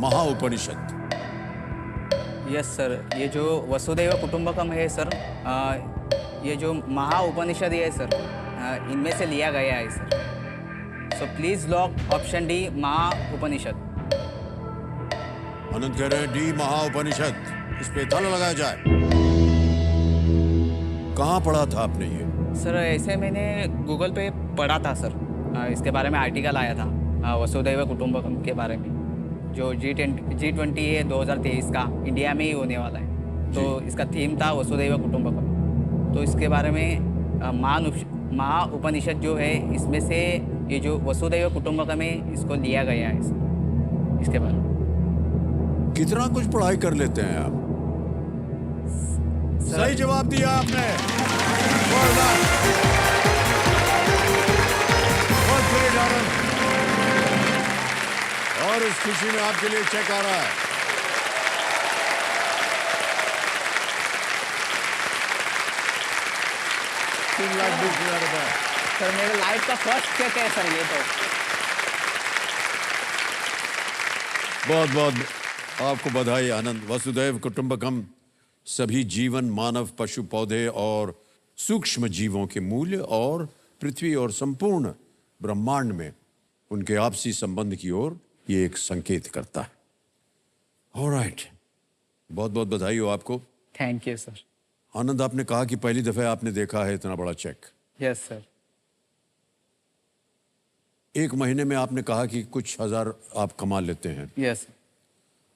महाउपनिषद। यस सर, ये जो वसुदैव कुटुंबकम है सर, ये जो महा उपनिषद है सर, इनमें से लिया गया है sir. So please lock option D महा उपनिषद। आनंद कह रहे हैं डी महाउपनिषद, इस पे ताला लगाया जाए। कहाँ पढ़ा था आपने ये? सर ऐसे मैंने गूगल पे पढ़ा था सर, इसके बारे में आर्टिकल आया था वसुदैव कुटुंबकम के बारे में, जो G20 है 2023 का इंडिया में ही होने वाला है। तो इसका थीम था वसुदैव कुटुंबकम। तो इसके बारे में महा उपनिषद जो है, इसमें से ये जो वसुदैव कुटुंबकम है, इसको लिया गया है सर, इसके बारे में। कितना कुछ पढ़ाई कर लेते हैं आप। सही जवाब दिया आपने। Well done. बहुत great, आनंद। और इस खुशी में आपके लिए चेक आ रहा है। ₹3,20,000। सर मेरे लाइफ का फर्स्ट चेक है सर ये तो। बहुत बहुत आपको बधाई आनंद। वसुदैव कुटुंबकम सभी जीवन, मानव, पशु, पौधे और सूक्ष्म जीवों के मूल्य और पृथ्वी और संपूर्ण ब्रह्मांड में उनके आपसी संबंध की ओर ये एक संकेत करता है। ऑलराइट, बहुत बहुत बधाई हो आपको। Thank you sir. आनंद, आपने कहा कि पहली दफे आपने देखा है इतना बड़ा चेक। Yes sir. एक महीने में आपने कहा कि कुछ हजार आप कमा लेते हैं। यस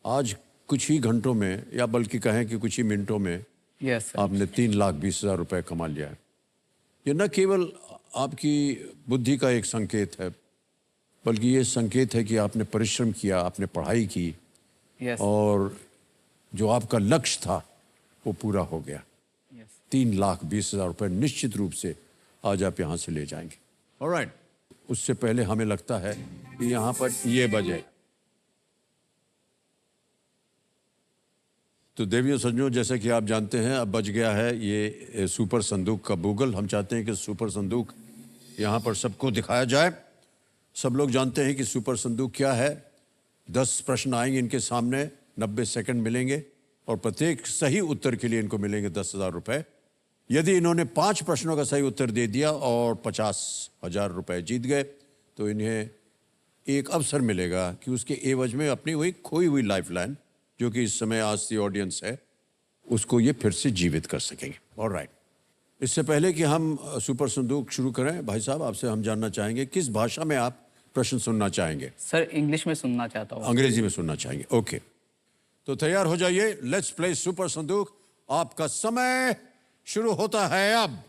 आज कुछ ही घंटों में, या बल्कि कहें कि कुछ ही मिनटों में, यस सर। आपने 3,20,000 रुपए कमा लिया है। ये न केवल आपकी बुद्धि का एक संकेत है, बल्कि ये संकेत है कि आपने परिश्रम किया, आपने पढ़ाई की, यस और जो आपका लक्ष्य था वो पूरा हो गया। यस 3,20,000 रुपए निश्चित रूप से आज आप यहाँ से ले जाएंगे। ऑलराइट, उससे पहले हमें लगता है कि यहाँ पर ये बजे। तो देवियों सज्जनों, जैसे कि आप जानते हैं, अब बज गया है ये सुपर संदूक का बुगल। हम चाहते हैं कि सुपर संदूक यहाँ पर सबको दिखाया जाए। सब लोग जानते हैं कि सुपर संदूक क्या है। 10 प्रश्न आएंगे इनके सामने, 90 सेकंड मिलेंगे और प्रत्येक सही उत्तर के लिए इनको मिलेंगे 10,000 रुपए। यदि इन्होंने 5 प्रश्नों का सही उत्तर दे दिया और 50,000 रुपए जीत गए, तो इन्हें एक अवसर मिलेगा कि उसके एवज में अपनी वही खोई हुई लाइफलाइन, जो कि इस समय आज की ऑडियंस है, उसको ये फिर से जीवित कर सकेंगे। ऑलराइट, इससे पहले कि हम सुपर संदूक शुरू करें, भाई साहब आपसे हम जानना चाहेंगे किस भाषा में आप प्रश्न सुनना चाहेंगे? सर इंग्लिश में सुनना चाहता हूँ। अंग्रेजी में सुनना चाहेंगे। ओके, तो तैयार हो जाइए। लेट्स प्ले सुपर संदूक। आपका समय शुरू होता है अब।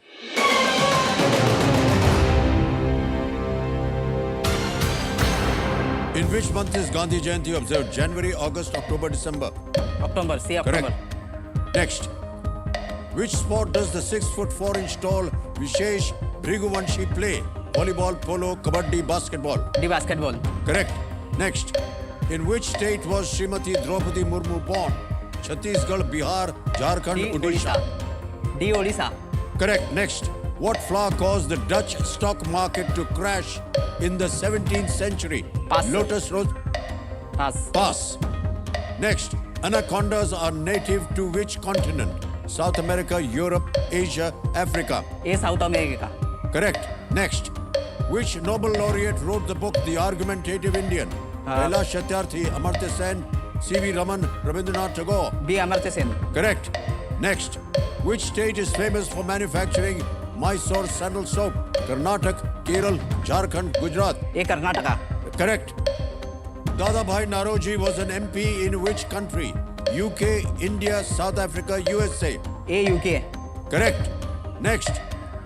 In which month is Gandhi Jayanti observed? January, August, October, December? October, C October. Correct. Next. Which sport does the 6'4" tall Vishesh Bhriguvanshi play? Volleyball, polo, kabaddi, basketball? D basketball. Correct. Next. In which state was Srimati Draupadi Murmu born? Chhattisgarh, Bihar, Jharkhand, D Odisha? Orissa. D Orissa. Correct. Next. What flower caused the Dutch stock market to crash in the 17th century? Pass. Lotus rose. Pass. Pass. Next. Anacondas are native to which continent? South America, Europe, Asia, Africa? ये south America. Correct. Next. Which Nobel laureate wrote the book The Argumentative Indian? Kailash Satyarthi, Amartya Sen, C.V. Raman, Rabindranath Tagore? B Amartya Sen. Correct. Next. Which state is famous for manufacturing Mysore sandal soap? Karnataka, Kerala, Jharkhand, Gujarat? ये Karnataka. Correct. Dadabhai Naoroji was an MP in which country? UK, India, South Africa, USA? ये UK. Correct. Next.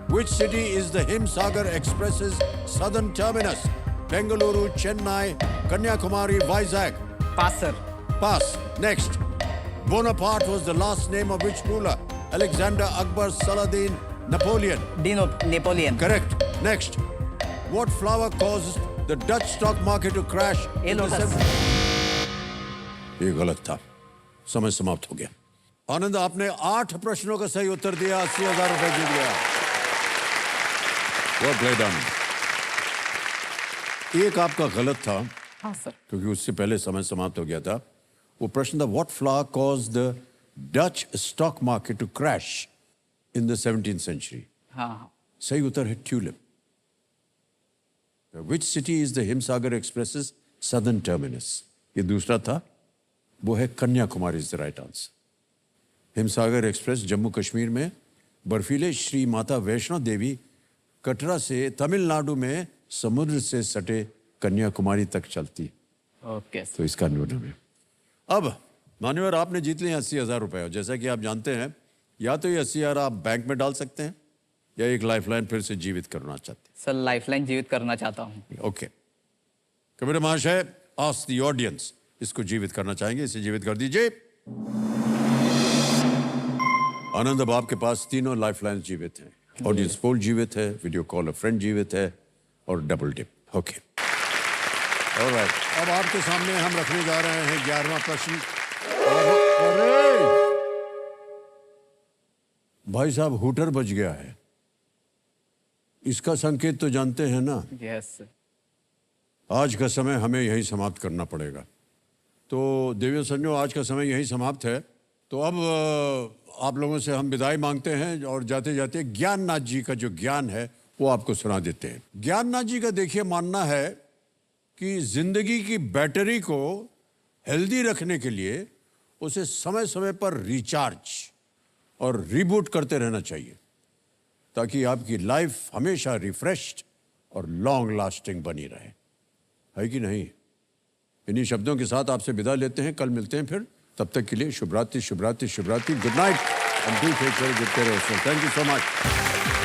Which city is the Himsagar Express's southern terminus? Bengaluru, Chennai, Kanyakumari, Vizag? Pass sir. Pass. Next. Bonaparte was the last name of which ruler? Alexander, Akbar, Saladin, Napoleon? D Napoleon. Correct. Next. What flower caused the Dutch stock market to crash? ये in the lotus. ये गलत था। समय समाप्त हो गया। आनंद, आपने 8 प्रश्नों का सही उत्तर दिया, 80,000 रुपए जीत गया। Well played, आनंद। एक आपका गलत था, हाँ सर। क्योंकि उससे पहले समय समाप्त हो गया था। वो प्रश्न था, what flower cause the Dutch stock market to crash in the 17th century? हाँ, सही उत्तर है tulip. Which city is the Himsagar express southern terminus? ये दूसरा था, वो है Kanyakumari is the right answer. Himsagar express Jammu Kashmir में बर्फीले श्री माता वैष्णो देवी कटरा से तमिलनाडु में समुद्र से सटे कन्याकुमारी तक चलती है। ओके तो इसका नोट है। अब मान्यवर, आपने जीत लिए 80,000 रुपए। और जैसा कि आप जानते हैं, या तो ये 80,000 आप बैंक में डाल सकते हैं या एक लाइफलाइन फिर से जीवित करना चाहते सर, लाइफलाइन जीवित करना चाहता हूँ। हैं। ओके, कबीर महाशय, आस्क द ऑडियंस, इसको जीवित करना चाहेंगे, इसे जीवित कर दीजिए। आनंद, अब आपके पास तीनों लाइफलाइन जीवित हैं। ऑडियंस पोल जीवित है, वीडियो कॉल अ फ्रेंड जीवित है और डबल डिप। Okay, alright. अब आपके सामने हम रखने जा रहे हैं 11वां प्रश्न। अरे भाई साहब, हुटर बज गया है। इसका संकेत तो जानते हैं ना? Yes sir. आज का समय हमें यही समाप्त करना पड़ेगा। तो देवियों संजो, आज का समय यही समाप्त है। तो अब आप लोगों से हम विदाई मांगते हैं और जाते जाते ज्ञाननाथ जी का जो ज्ञान है वो आपको सुना देते हैं। ज्ञाननाथ जी का देखिए मानना है कि जिंदगी की बैटरी को हेल्दी रखने के लिए उसे समय समय पर रिचार्ज और रिबूट करते रहना चाहिए, ताकि आपकी लाइफ हमेशा रिफ्रेश्ड और लॉन्ग लास्टिंग बनी रहे, है कि नहीं? इन्हीं शब्दों के साथ आपसे विदा लेते हैं। कल मिलते हैं फिर। तब तक के लिए शुभ रात्रि, शुभ रात्रि, शुभ रात्रि। Good night and do take care, good care of yourself. Thank you so much.